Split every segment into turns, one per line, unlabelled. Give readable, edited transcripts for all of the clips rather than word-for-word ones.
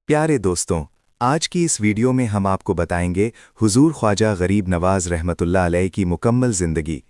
प्यारे दोस्तों, आज की इस वीडियो में हम आपको बताएंगे हुजूर ख्वाजा गरीब नवाज रहमतुल्लाह अलैह की मुकम्मल ज़िंदगी।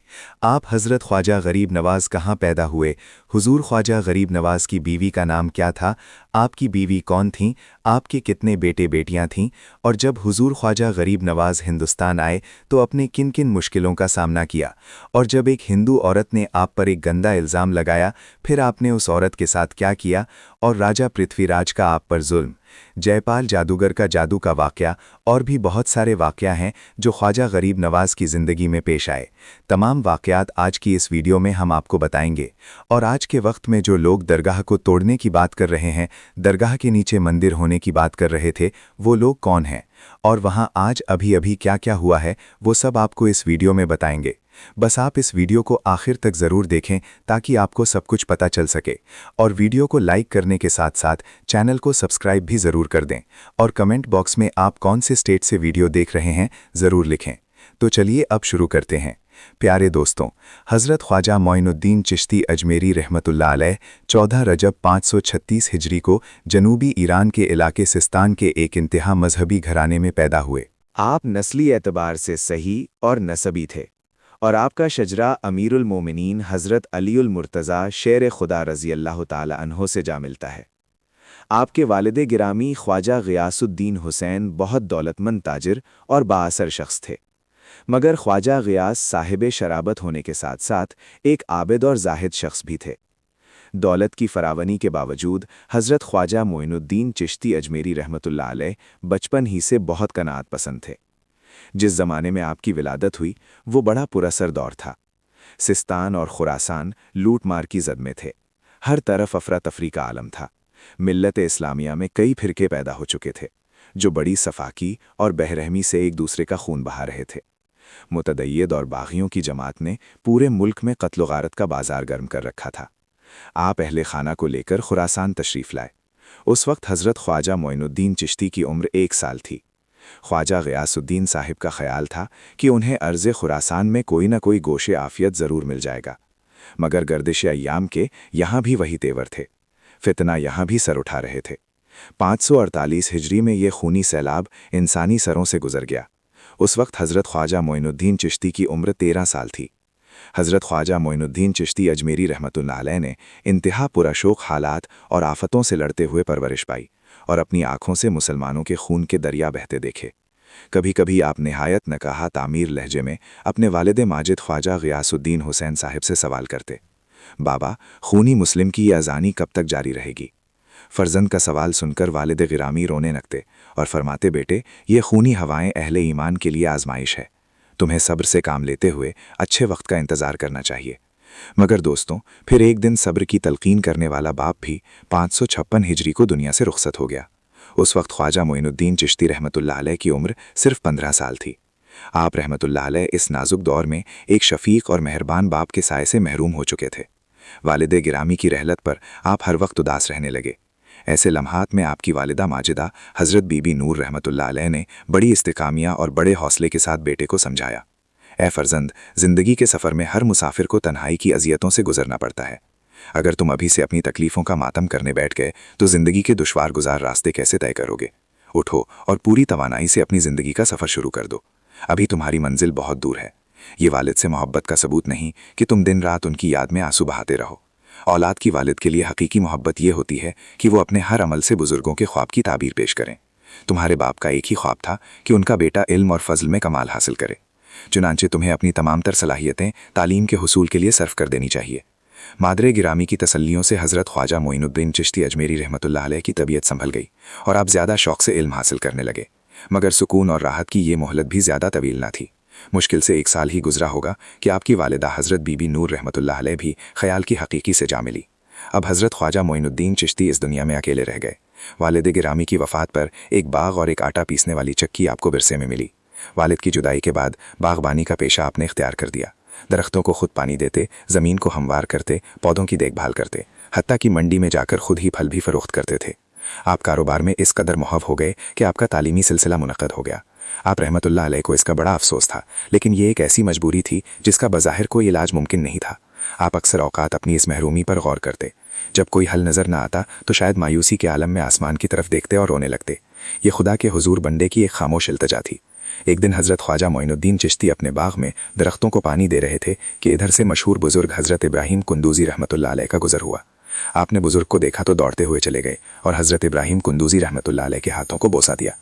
आप हज़रत ख्वाजा गरीब नवाज कहाँ पैदा हुए, हुजूर ख्वाजा गरीब नवाज की बीवी का नाम क्या था, आपकी बीवी कौन थीं, आपके कितने बेटे बेटियां थीं, और जब हुजूर ख्वाजा गरीब नवाज हिंदुस्तान आए तो अपने किन किन मुश्किलों का सामना किया, और जब एक हिंदू औरत ने आप पर एक गंदा इल्ज़ाम लगाया फिर आपने उस औरत के साथ क्या किया, और राजा पृथ्वीराज का आप पर जुल्म, जयपाल जादूगर का जादू का वाक़या और भी बहुत सारे वाक़या हैं जो ख्वाजा गरीब नवाज की ज़िंदगी में पेश आए। तमाम वाक़यात आज की इस वीडियो में हम आपको बताएंगे। और आज के वक्त में जो लोग दरगाह को तोड़ने की बात कर रहे हैं, दरगाह के नीचे मंदिर होने की बात कर रहे थे, वो लोग कौन हैं और वहाँ आज अभी अभी क्या क्या हुआ है, वो सब आपको इस वीडियो में बताएंगे। बस आप इस वीडियो को आखिर तक ज़रूर देखें ताकि आपको सब कुछ पता चल सके, और वीडियो को लाइक करने के साथ साथ चैनल को सब्सक्राइब भी ज़रूर कर दें, और कमेंट बॉक्स में आप कौन से स्टेट से वीडियो देख रहे हैं ज़रूर लिखें। तो चलिए अब शुरू करते हैं। प्यारे दोस्तों, हज़रत ख्वाजा मोइनुद्दीन चिश्ती अजमेरी रहमतुल्लाह अलैह 14 रजब 536 हिजरी को जनूबी ईरान के इलाके सिस्तान के एक इंतहा मजहबी घराने में पैदा हुए।
आप नस्ली एतबार से सही और नसबी थे, और आपका शजरा अमीरुल मोमिनीन हज़रत अलीउल मुर्तज़ा शेर खुदा रज़ी अल्लाह ताला अन्हो से जा मिलता है। आपके वालिद गिरामी ख्वाजा गियासुद्दीन हुसैन बहुत दौलतमंद ताजिर और बाअसर शख्स थे, मगर ख्वाजा गियास साहिब शराबत होने के साथ साथ एक आबिद और जाहिद शख्स भी थे। दौलत की फरावनी के बावजूद हज़रत ख्वाजा मोइनुद्दीन चिश्ती अजमेरी रहमतुल्लाह अलैह बचपन ही से बहुत कनात पसंद थे। जिस ज़माने में आपकी विलादत हुई वो बड़ा पुरअसर दौर था। सिस्तान और खुरासान लूट मार की जद में थे। हर तरफ अफरा तफरी का आलम था। मिल्लत इस्लामिया में कई फिरके पैदा हो चुके थे जो बड़ी सफाकी और बहरहमी से एक दूसरे का खून बहा रहे थे। मुतदय्यद और बागियों की जमात ने पूरे मुल्क में कत्ल गारत का बाजार गर्म कर रखा था। आप अहले खाना को लेकर खुरासान तशरीफ़ लाए। उस वक्त हज़रत ख्वाजा मोइनुद्दीन चिश्ती की उम्र 1 साल थी। ख्वाजा गियासुद्दीन साहिब का ख्याल था कि उन्हें अर्ज़ खुरासान में कोई न कोई गोशे आफ़ियत ज़रूर मिल जाएगा, मगर गर्दिश अय्याम के यहाँ भी वही तेवर थे। फितना यहाँ भी सर उठा रहे थे। 548 हिजरी में ये खूनी सैलाब इंसानी सरों से गुजर गया। उस वक्त हज़रत ख्वाजा मोइनुद्दीन चिश्ती की उम्र 13 साल थी। हज़रत ख्वाजा मोइनुद्दीन चिश्ती अजमेरी रहमतुल्लाह अलैह ने इंतहा पुरशोक हालात और आफतों से लड़ते हुए परवरिश पाई और अपनी आँखों से मुसलमानों के खून के दरिया बहते देखे। कभी कभी आप निहायत नकाहा तामीर लहजे में अपने वालिद माजिद ख्वाजा गियासुद्दीन हुसैन साहिब से सवाल करते, बाबा, खूनी मुस्लिम की ये अजानी कब तक जारी रहेगी? फर्जंद का सवाल सुनकर वालिद गिरामी रोने लगते और फरमाते, बेटे, ये खूनी हवाएं अहले ईमान के लिए आजमाइश है। तुम्हें सब्र से काम लेते हुए अच्छे वक्त का इंतज़ार करना चाहिए। मगर दोस्तों, फिर एक दिन सब्र की तलकीन करने वाला बाप भी 556 हिजरी को दुनिया से रुखसत हो गया। उस वक्त ख्वाजा मोइनुद्दीन चिश्ती रहमतुल्लाह अलैह की उम्र सिर्फ 15 साल थी। आप रहमतुल्लाह अलैह इस नाजुक दौर में एक शफीक और मेहरबान बाप के साए से महरूम हो चुके थे। वालिद गिरामी की रहलत पर आप हर वक्त उदास रहने लगे। ऐसे लम्हात में आपकी वालिदा माजिदा हज़रत बीबी नूर रहमतुल्लाह अलैह ने बड़ी इस्तिकामिया और बड़े हौसले के साथ बेटे को समझाया, ए फर्जंद, ज़िंदगी के सफ़र में हर मुसाफिर को तन्हाई की अजियतों से गुजरना पड़ता है। अगर तुम अभी से अपनी तकलीफ़ों का मातम करने बैठ गए तो ज़िंदगी के दुश्वार गुजार रास्ते कैसे तय करोगे? उठो और पूरी तवानाई से अपनी ज़िंदगी का सफ़र शुरू कर दो। अभी तुम्हारी मंजिल बहुत दूर है। ये वालिद से मोहब्बत का सबूत नहीं कि तुम दिन रात उनकी याद में आंसू बहाते रहो। औलाद की वालिद के लिए हकीकी मोहब्बत ये होती है कि वो अपने हर अमल से बुज़ुर्गों के ख्वाब की ताबीर पेश करें। तुम्हारे बाप का एक ही ख्वाब था कि उनका बेटा इल्म और फजल में कमाल हासिल करे। चुनांचे तुम्हें अपनी तमाम तर सलाहियतें तालीम के हुसूल के लिए सर्फ कर देनी चाहिए। मादरे गिरामी की तसल्लियों से हज़रत ख्वाजा मोइनुद्दीन चिश्ती अजमेरी रहमतुल्लाह अलैह की तबीयत संभल गई और आप ज़्यादा शौक़ से इल्म हासिल करने लगे। मगर सुकून और राहत की ये मोहलत भी ज़्यादा तवील न थी। मुश्किल से 1 साल ही गुजरा होगा कि आपकी वालिदा हज़रत बीबी नूर रहमतुल्लाह अलैह भी ख्याल की हकीकी से जा मिली। अब हज़रत ख्वाजा मोइनुद्दीन चिश्ती इस दुनिया में अकेले रह गए। वालिद गिरामी की वफ़ात पर एक बाग और एक आटा पीसने वाली चक्की आपको विरसे में मिली। वालिद की जुदाई के बाद बागबानी का पेशा आपने इख्तियार कर दिया। दरख्तों को खुद पानी देते, ज़मीन को हमवार करते, पौधों की देखभाल करते, हत्ता कि मंडी में जाकर खुद ही फल भी फ़रोख्त करते थे। आप कारोबार में इस कदर मुहव्व हो गए कि आपका तालीमी सिलसिला मुनक़्क़द हो गया। आप रहमतुल्लाह अलैह को इसका बड़ा अफसोस था, लेकिन ये एक ऐसी मजबूरी थी जिसका बज़ाहिर कोई इलाज मुमकिन नहीं था। आप अक्सर औक़ात अपनी इस महरूमी पर गौर करते,
जब कोई हल नज़र न आता तो शायद मायूसी के आलम में आसमान की तरफ देखते और रोने लगते। ये खुदा के हुजूर बंदे की एक खामोश इल्तिजा थी। एक दिन हज़रत ख्वाजा मोइनुद्दीन चिश्ती अपने बाग में दरख्तों को पानी दे रहे थे कि इधर से मशहूर बुजुर्ग हज़रत इब्राहिम कुंदूज़ी रहमतुल्लाह अलैह का गुज़र हुआ। आपने बुजुर्ग को देखा तो दौड़ते हुए चले गए और हज़रत इब्राहिम कुंदूज़ी रहमतुल्लाह अलैह के हाथों को बोसा दिया।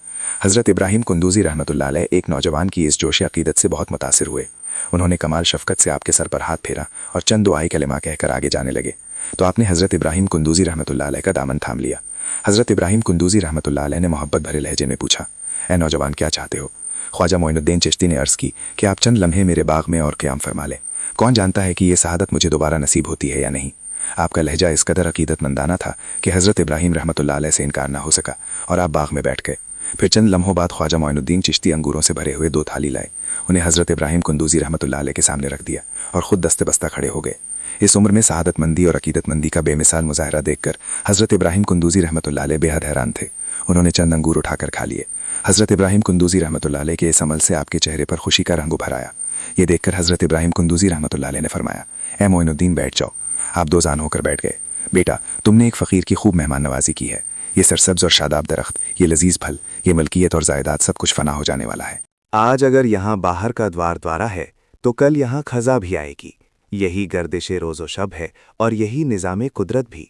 हज़रत इब्राहिम कुंदूज़ी रहमतुल्लाह अलैह एक नौजवान की इस जोश अक़ीदत से बहुत मुतासिर हुए। उन्होंने कमाल शफ़क़त से आपके सर पर हाथ फेरा और चंद दुआई कलिमा कहकर आगे जाने लगे तो आपने हज़रत इब्राहिम कुंदूज़ी रहमतुल्लाह अलैह का दामन थाम लिया। हज़रत इब्राहिम कुंदूज़ी रहमतुल्लाह अलैह ने मोहब्बत भरे लहजे में पूछा, ए नौजवान, क्या चाहते हो? ख्वाजा मोइनुद्दीन चिश्ती ने अर्ज़ की कि आप चंद लम्हे मेरे बाग में और क़याम फरमा लें। कौन जानता है कि ये सआदत मुझे दोबारा नसीब होती है या नहीं। आपका लहजा इस कदर अक़ीदतमंदाना था कि हज़रत इब्राहिम रहमतुल्लाह अलैह से इनकार ना हो सका और आप बाग में बैठ गए। फिर चंद लम्हों बाद ख्वाजा मोइनुद्दीन चिश्ती अंगूरों से भरे हुए 2 थाली लाए, उन्हें हज़रत इब्राहिम कुंदूज़ी रहमतुल्लाह अलैह के सामने रख दिया और ख़ुद दस्ते बस्ता खड़े हो गए। इस उम्र में सआदतमंदी और अक़ीदतमंदी का बेमिसाल मुज़ाहरा देखकर हज़रत इब्राहिम कुंदूज़ी रहमतुल्लाह अलैह बेहद हैरान थे। उन्होंने चंद अंगूर उठाकर खा लिए। हज़रत इब्राहिम कुंदूज़ी रहमतुल्लाह अलैह के इस अमल से आपके चेहरे पर खुशी का रंग उभर आया। ये देखकर हज़रत इब्राहिम कुंदूज़ी रहमतुल्लाह अलैह ने फरमाया, ए मोइनुद्दीन, बैठ जाओ। आप 2 जान होकर बैठ गए। बेटा, तुमने एक फ़कीर की खूब मेहमान नवाजी की है। ये सरसब्ज़ और शादाब दरख्त, ये लजीज़ फल, ये मलकियत और ज़ायदाद सब कुछ फ़ना हो जाने वाला है।
आज अगर यहाँ बाहर का द्वारा है तो कल यहाँ खज़ा भी आएगी। यही गर्दिश रोज़ो शब है और यही निज़ाम कुदरत भी।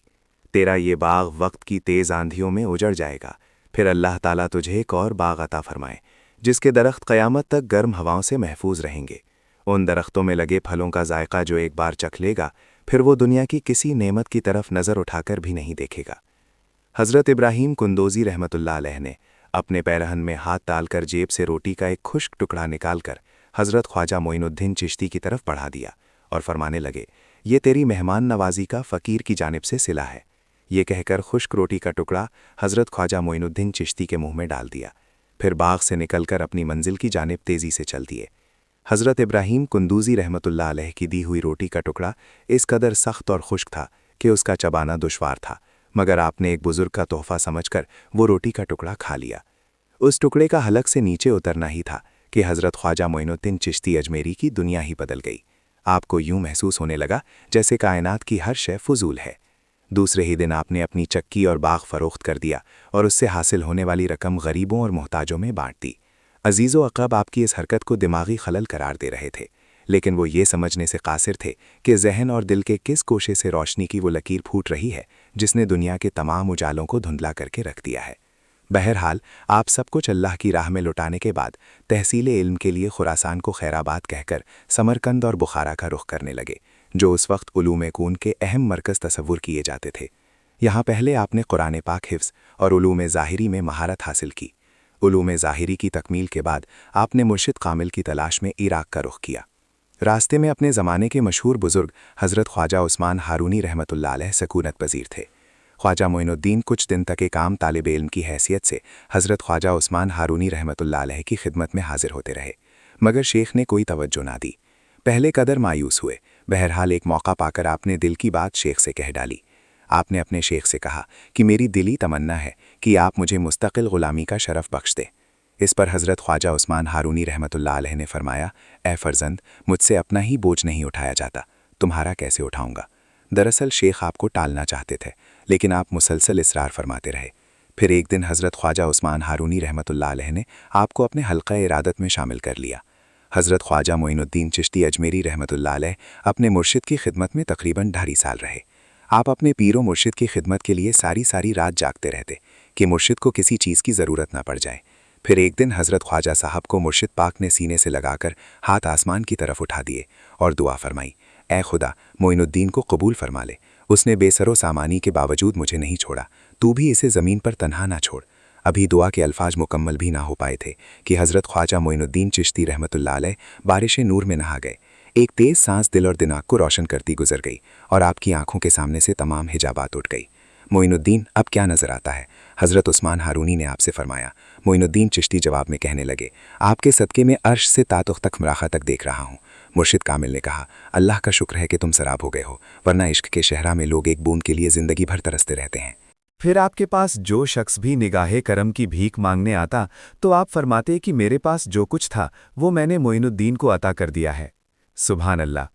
तेरा ये बाग वक्त की तेज़ आंधियों में उजड़ जाएगा, फिर अल्लाह ताला तुझे एक और बाग अता फरमाए जिसके दरख्त क़यामत तक गर्म हवाओं से महफूज रहेंगे। उन दरख्तों में लगे फलों का जायका जो एक बार चख लेगा, फिर वो दुनिया की किसी नेमत की तरफ नज़र उठाकर भी नहीं देखेगा। हज़रत इब्राहिम कुंदूज़ी रहमतुल्लाह अलैह ने अपने पैरहन में हाथ डालकर जेब से रोटी का एक खुश्क टुकड़ा निकालकर हज़रत ख्वाजा मोइनुद्दीन चिश्ती की तरफ बढ़ा दिया और फरमाने लगे, ये तेरी मेहमान नवाजी का फ़कीर की जानिब से सिला है। ये कहकर खुश्क रोटी का टुकड़ा हज़रत ख्वाजा मोइनुद्दीन चिश्ती के मुंह में डाल दिया। फिर बाग से निकलकर अपनी मंजिल की जानिब तेज़ी से चल दिए। हज़रत इब्राहिम कुंदूज़ी रहमतुल्लाह अलैह की दी हुई रोटी का टुकड़ा इस कदर सख्त और खुश्क था कि उसका चबाना दुश्वार था, मगर आपने एक बुज़ुर्ग का तोहफ़ा समझकर वो रोटी का टुकड़ा खा लिया। उस टुकड़े का हलक से नीचे उतरना ही था कि हज़रत ख्वाजा मोइनुद्दीन चिश्ती अजमेरी की दुनिया ही बदल गई। आपको यूं महसूस होने लगा जैसे कायनात की हर शय फजूल है। दूसरे ही दिन आपने अपनी चक्की और बाग फ़रोख्त कर दिया और उससे हासिल होने वाली रकम गरीबों और मोहताजों में बांट दी। अजीज़ो अक़रब आपकी इस हरकत को दिमागी खलल करार दे रहे थे, लेकिन वो ये समझने से कासिर थे कि जहन और दिल के किस कोशे से रोशनी की वो लकीर फूट रही है जिसने दुनिया के तमाम उजालों को धुंधला करके रख दिया है। बहरहाल आप सब कुछ अल्लाह की राह में लुटाने के बाद तहसील इल्म के लिए खुरासान को खैराबाद कहकर समरकंद और बुखारा का रुख करने लगे, जो उस वक्त उलूम कून के अहम मरकज़ तसव्वुर किए जाते थे। यहाँ पहले आपने कुरान पाक हिफ्ज़ और उलूम ज़ाहिरी में महारत हासिल की। उलूम ज़ाहिरी की तकमील के बाद आपने मुर्शिद कामिल की तलाश में इराक़ का रुख किया। रास्ते में अपने ज़माने के मशहूर बुज़ुर्ग हज़रत ख्वाजा उस्मान हारूनी रहमतुल्लाह अलैह सकूनत पज़ीर थे। ख्वाजा मोइनुद्दीन कुछ दिन तक एक आम तालिब इल्म की हैसियत से हज़रत ख्वाजा उस्मान हारूनी रहमतुल्लाह अलैह की खिदमत में हाजिर होते रहे, मगर शेख ने कोई तवज्जो ना दी। पहले कदर मायूस हुए, बहरहाल एक मौका पाकर आपने दिल की बात शेख से कह डाली। आपने अपने शेख से कहा कि मेरी दिली तमन्ना है कि आप मुझे मुस्तकिल ग़ुलामी का शरफ़ बख्श दें। इस पर हज़रत ख्वाजा उस्मान हारूनी रहमतुल्लाह अलैह ने फरमाया, ए फ़र्जंद, मुझसे अपना ही बोझ नहीं उठाया जाता, तुम्हारा कैसे उठाऊँगा। दरअसल शेख आपको टालना चाहते थे, लेकिन आप मुसलसल इसरार फरमाते रहे। फिर एक दिन हज़रत ख्वाजा उस्मान हारूनी रहमतुल्लाह अलैह ने आपको अपने हल्क़ा इरादत में शामिल कर लिया। हज़रत ख्वाजा मोइनुद्दीन चिश्ती अजमेरी रहमतुल्लाह अलैह अपने मुर्शिद की खिदमत में तकरीबन 2.5 साल रहे। आप अपने पीरो मुर्शिद की खिदमत के लिए सारी सारी रात जागते रहते कि मुर्शिद को किसी चीज़ की ज़रूरत ना पड़ जाए। फिर एक दिन हज़रत ख्वाजा साहब को मुर्शिद पाक ने सीने से लगाकर हाथ आसमान की तरफ उठा दिए और दुआ फरमाई, ए खुदा, मोइनुद्दीन को कबूल फरमा ले। उसने बेसरो सामानी के बावजूद मुझे नहीं छोड़ा, तू भी इसे ज़मीन पर तन्हा ना छोड़। अभी दुआ के अल्फाज मुकम्मल भी ना हो पाए थे कि हज़रत ख्वाजा मोइनुद्दीन चिश्ती रहमतुल्लाह अलैह बारिश नूर में नहा गए। एक तेज़ सांस दिल और दिमाग को रोशन करती गुजर गई और आपकी आंखों के सामने से तमाम हिजाबात उठ गई। मोइनुद्दीन, अब क्या नज़र आता है? हज़रत उस्मान हारूनी ने आपसे फरमाया। मोइनुद्दीन चिश्ती जवाब में कहने लगे, आपके सदक़े में अर्श से तातुख तक मराखा तक देख रहा हूँ। मुर्शिद कामिल ने कहा, अल्लाह का शुक्र है कि तुम सराब हो गए हो, वरना इश्क के शहरा में लोग एक बूंद के लिए ज़िंदगी भर तरसते रहते हैं।
फिर आपके पास जो शख्स भी निगाहे करम की भीख मांगने आता तो आप फरमाते कि मेरे पास जो कुछ था वो मैंने मोइनुद्दीन को अता कर दिया है। सुभान अल्लाह।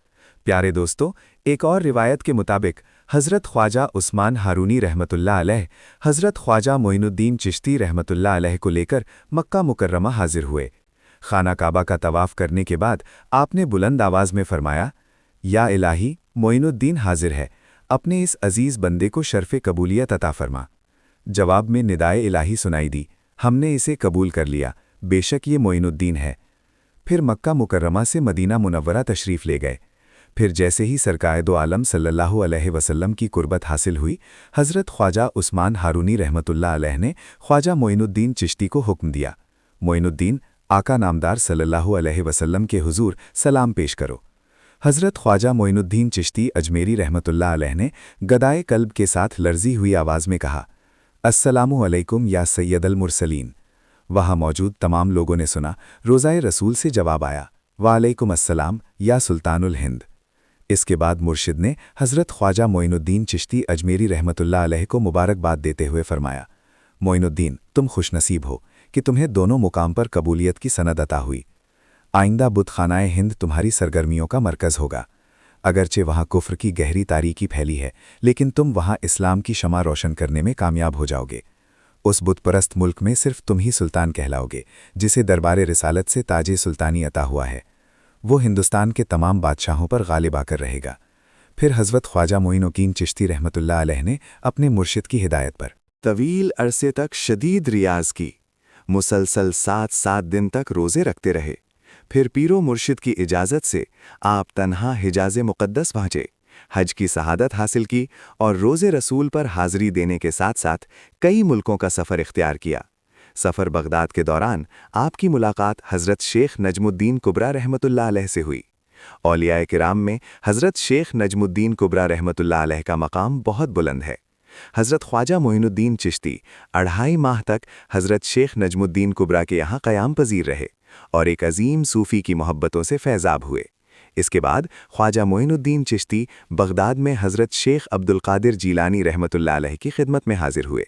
प्यारे दोस्तों, एक और रिवायत के मुताबिक हज़रत ख्वाजा उस्मान हारूनी रहमतुल्लाह अलैह हज़रत ख्वाजा मोइनुद्दीन चिश्ती रहमतुल्लाह अलैह को लेकर मक्का मुकर्रमा हाजिर हुए। खाना काबा का तवाफ़ करने के बाद आपने बुलंद आवाज़ में फरमाया, या इलाही, मोइनुद्दीन हाजिर है, अपने इस अजीज़ बंदे को शर्फ़ कबूलियत अता फरमा। जवाब में निदाए इलाही सुनाई दी, हमने इसे कबूल कर लिया, बेशक ये मोइनुद्दीन है। फिर मक्का मुकर्रमा से मदीना मुनव्वरा तशरीफ़ ले गए। फिर जैसे ही सरकारे दो आलम सल्लल्लाहु अलैहि वसल्लम की कुर्बत हासिल हुई, हज़रत ख्वाजा उस्मान हारूनी रहमतुल्लाह अलैह ने ख्वाजा मोइनुद्दीन चिश्ती को हुक्म दिया, मोइनुद्दीन, आका नामदार सल्लल्लाहु अलैहि वसल्लम के हुजूर सलाम पेश करो। हज़रत ख्वाजा मोइनुद्दीन चिश्ती अजमेरी रहमतुल्लाह अलैह ने गदाए कल्ब के साथ लर्जी हुई आवाज़ में कहा, अस्सलामु अलैकुम या सैयदल मुरसलीन। वहाँ मौजूद तमाम लोगों ने सुना। रोज़ाए रसूल से जवाब आया, वालेकुम अस्सलाम या सुल्तानुल हिंद। इसके बाद मुर्शिद ने हज़रत ख्वाजा मोइनुद्दीन चिश्ती अजमेरी रहमतुल्लाह अलैह को मुबारकबाद देते हुए फरमाया, मोइनुद्दीन, तुम खुशनसीब हो कि तुम्हें दोनों मुकाम पर कबूलियत की सनद अता हुई। आइंदा बुतखानाए हिंद तुम्हारी सरगर्मियों का मरकज़ होगा। अगरचे वहाँ कुफ्र की गहरी तारीकी फैली है, लेकिन तुम वहाँ इस्लाम की शमा रोशन करने में कामयाब हो जाओगे। उस बुतपरस्त मुल्क में सिर्फ तुम ही सुल्तान कहलाओगे, जिसे दरबार रिसालत से ताजे सुल्तानी अता हुआ है। वो हिंदुस्तान के तमाम बादशाहों पर गालिब आकर रहेगा। फिर हज़रत ख्वाजा मोइनुद्दीन चिश्ती रहमतुल्लाह अलैह ने अपने मुर्शिद की हिदायत पर
तवील अरसे तक शदीद रियाज की, मुसलसल 7-7 दिन तक रोज़े रखते रहे। फिर पीरो मुर्शिद की इजाज़त से आप तन्हा हिजाज़े मुक़द्दस पहुँचे, हज की शहादत हासिल की और रोज़े रसूल पर हाज़री देने के साथ साथ कई मुल्कों का सफ़र इख्तियार किया। सफ़र बगदाद के दौरान आपकी मुलाकात हज़रत शेख नजमुद्दीन कुबरा रहमतुल्लाह अलैह से हुई। औलियाए किराम में हज़रत शेख नजमुद्दीन कुबरा रहमतुल्लाह अलैह का मकाम बहुत बुलंद है। हज़रत ख्वाजा मोइनुद्दीन चिश्ती 2.5 माह तक हज़रत शेख नजमुद्दीन कुबरा के यहाँ क़याम पज़ीर रहे और एक अजीम सूफ़ी की मोहब्बतों से फैज़ाब हुए। इसके बाद ख्वाजा मोइनुद्दीन चिश्ती बगदाद में हज़रत शेख अब्दुल क़ादिर जीलानी रहमतुल्लाह अलैह की खिदमत में हाजिर हुए।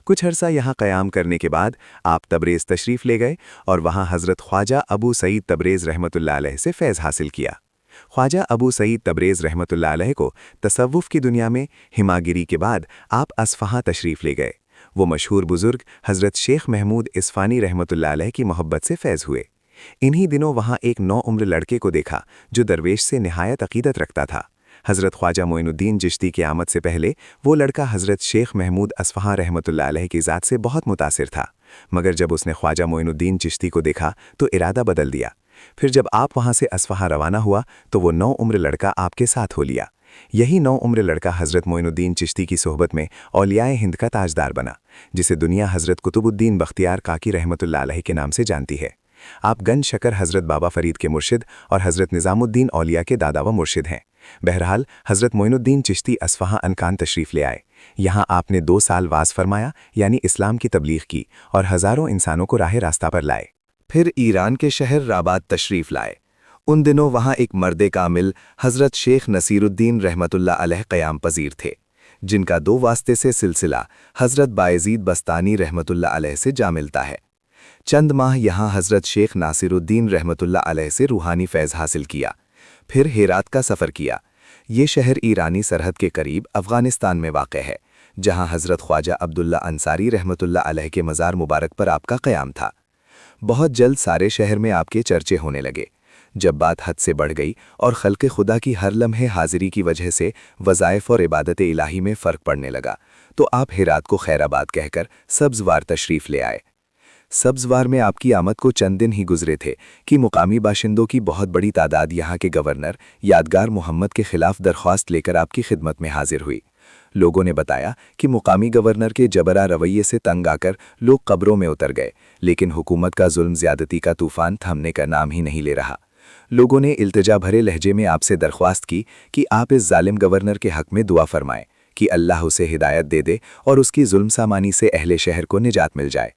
कुछ अरसा यहाँ क़याम करने के बाद आप तबरेज़ तशरीफ़ ले गए और वहाँ हज़रत ख्वाजा अबू सईद तबरेज़ रहमतुल्लाह अलैह से फैज़ हासिल किया। ख्वाजा अबू सईद तबरेज़ रहमतुल्लाह अलैह को तसव्वुफ़ की दुनिया में हिमागिरी के बाद आप अस्फ़हां तशरीफ़ ले गए। वो मशहूर बुज़ुर्ग हज़रत शेख महमूद इस्फ़ानी रहमतुल्लाह अलैह की मोहब्बत से फैज़ हुए। इन्हीं दिनों वहाँ एक 9 उम्र लड़के को देखा जो दरवेश से निहायत अक़ीदत रखता था। हज़रत ख्वाजा मोइनुद्दीन चिश्ती की आमद से पहले वो लड़का हज़रत शेख महमूद अस्फ़हां रहमतुल्लाह अलैह की ज़ात से बहुत मुतासिर था, मगर जब उसने ख्वाजा मोइनुद्दीन चिश्ती को देखा तो इरादा बदल दिया। फिर जब आप वहाँ से अस्फ़हां रवाना हुआ तो वो 9 उम्र लड़का आपके साथ हो लिया। यही 9 उम्र लड़का हज़रत मोइनुद्दीन चिश्ती की सोहबत में औलियाए हिंद का ताजदार बना, जिसे दुनिया हज़रत कुतुबुद्दीन बख्तियार काकी रहमतुल्लाह अलैह के नाम से जानती है। आप गंज शकर हज़रत बाबा फ़रीद के मुर्शिद और हज़रत निज़ामुद्दीन औलिया के दादा व मुर्शिद हैं। बहरहाल हज़रत मोइनुद्दीन चिश्ती अस्फ़हां अनकान तशरीफ़ ले आए। यहाँ आपने 2 साल वाज़ फरमाया, यानी इस्लाम की तबलीग की और हज़ारों इंसानों को राह रास्ता पर लाए। फिर ईरान के शहर राबात तशरीफ़ लाए। उन दिनों वहाँ एक मर्द कामिल हज़रत शेख नसीरुद्दीन रहमतुल्लाह अलैह क़याम पज़ीर थे, जिनका 2 वास्ते से सिलसिला हज़रत बायज़ीद बस्तानी रहमतुल्लाह अलैह से जा मिलता है। चंद माह यहाँ हज़रत शेख नासिरुद्दीन रहमतुल्लाह अलैह से रूहानी फैज़ हासिल किया। फिर हेरात का सफ़र किया। ये शहर ईरानी सरहद के करीब अफ़गानिस्तान में वाक़ है, जहाँ हज़रत ख्वाजा अब्दुल्ला अंसारी रहमतुल्लाह अलैह के मज़ार मुबारक पर आपका क़याम था। बहुत जल्द सारे शहर में आपके चर्चे होने लगे। जब बात हद से बढ़ गई और खल्क़े खुदा की हर लम्हे हाज़िरी की वजह से वज़ाइफ़ और इबादत इलाही में फ़र्क पड़ने लगा, तो आप हेरात को खैराबाद कहकर सब्ज़वार तशरीफ़ ले आए। सब्ज़वार में आपकी आमद को चंद दिन ही गुजरे थे कि मुकामी बाशिंदों की बहुत बड़ी तादाद यहाँ के गवर्नर यादगार मोहम्मद के ख़िलाफ़ दरख्वास्त लेकर आपकी खिदमत में हाजिर हुई। लोगों ने बताया कि मुकामी गवर्नर के जबरा रवैये से तंग आकर लोग कब्रों में उतर गए, लेकिन हुकूमत का जुल्म ज़्यादती का तूफ़ान थमने का नाम ही नहीं ले रहा। लोगों ने इल्तिजा भरे लहजे में आपसे दरख्वास्त की कि आप इस जालिम गवर्नर के हक़ में दुआ फरमाएं कि अल्लाह उसे हिदायत दे दे और उसकी जुल्म सामानी से अहले शहर को निजात मिल जाए।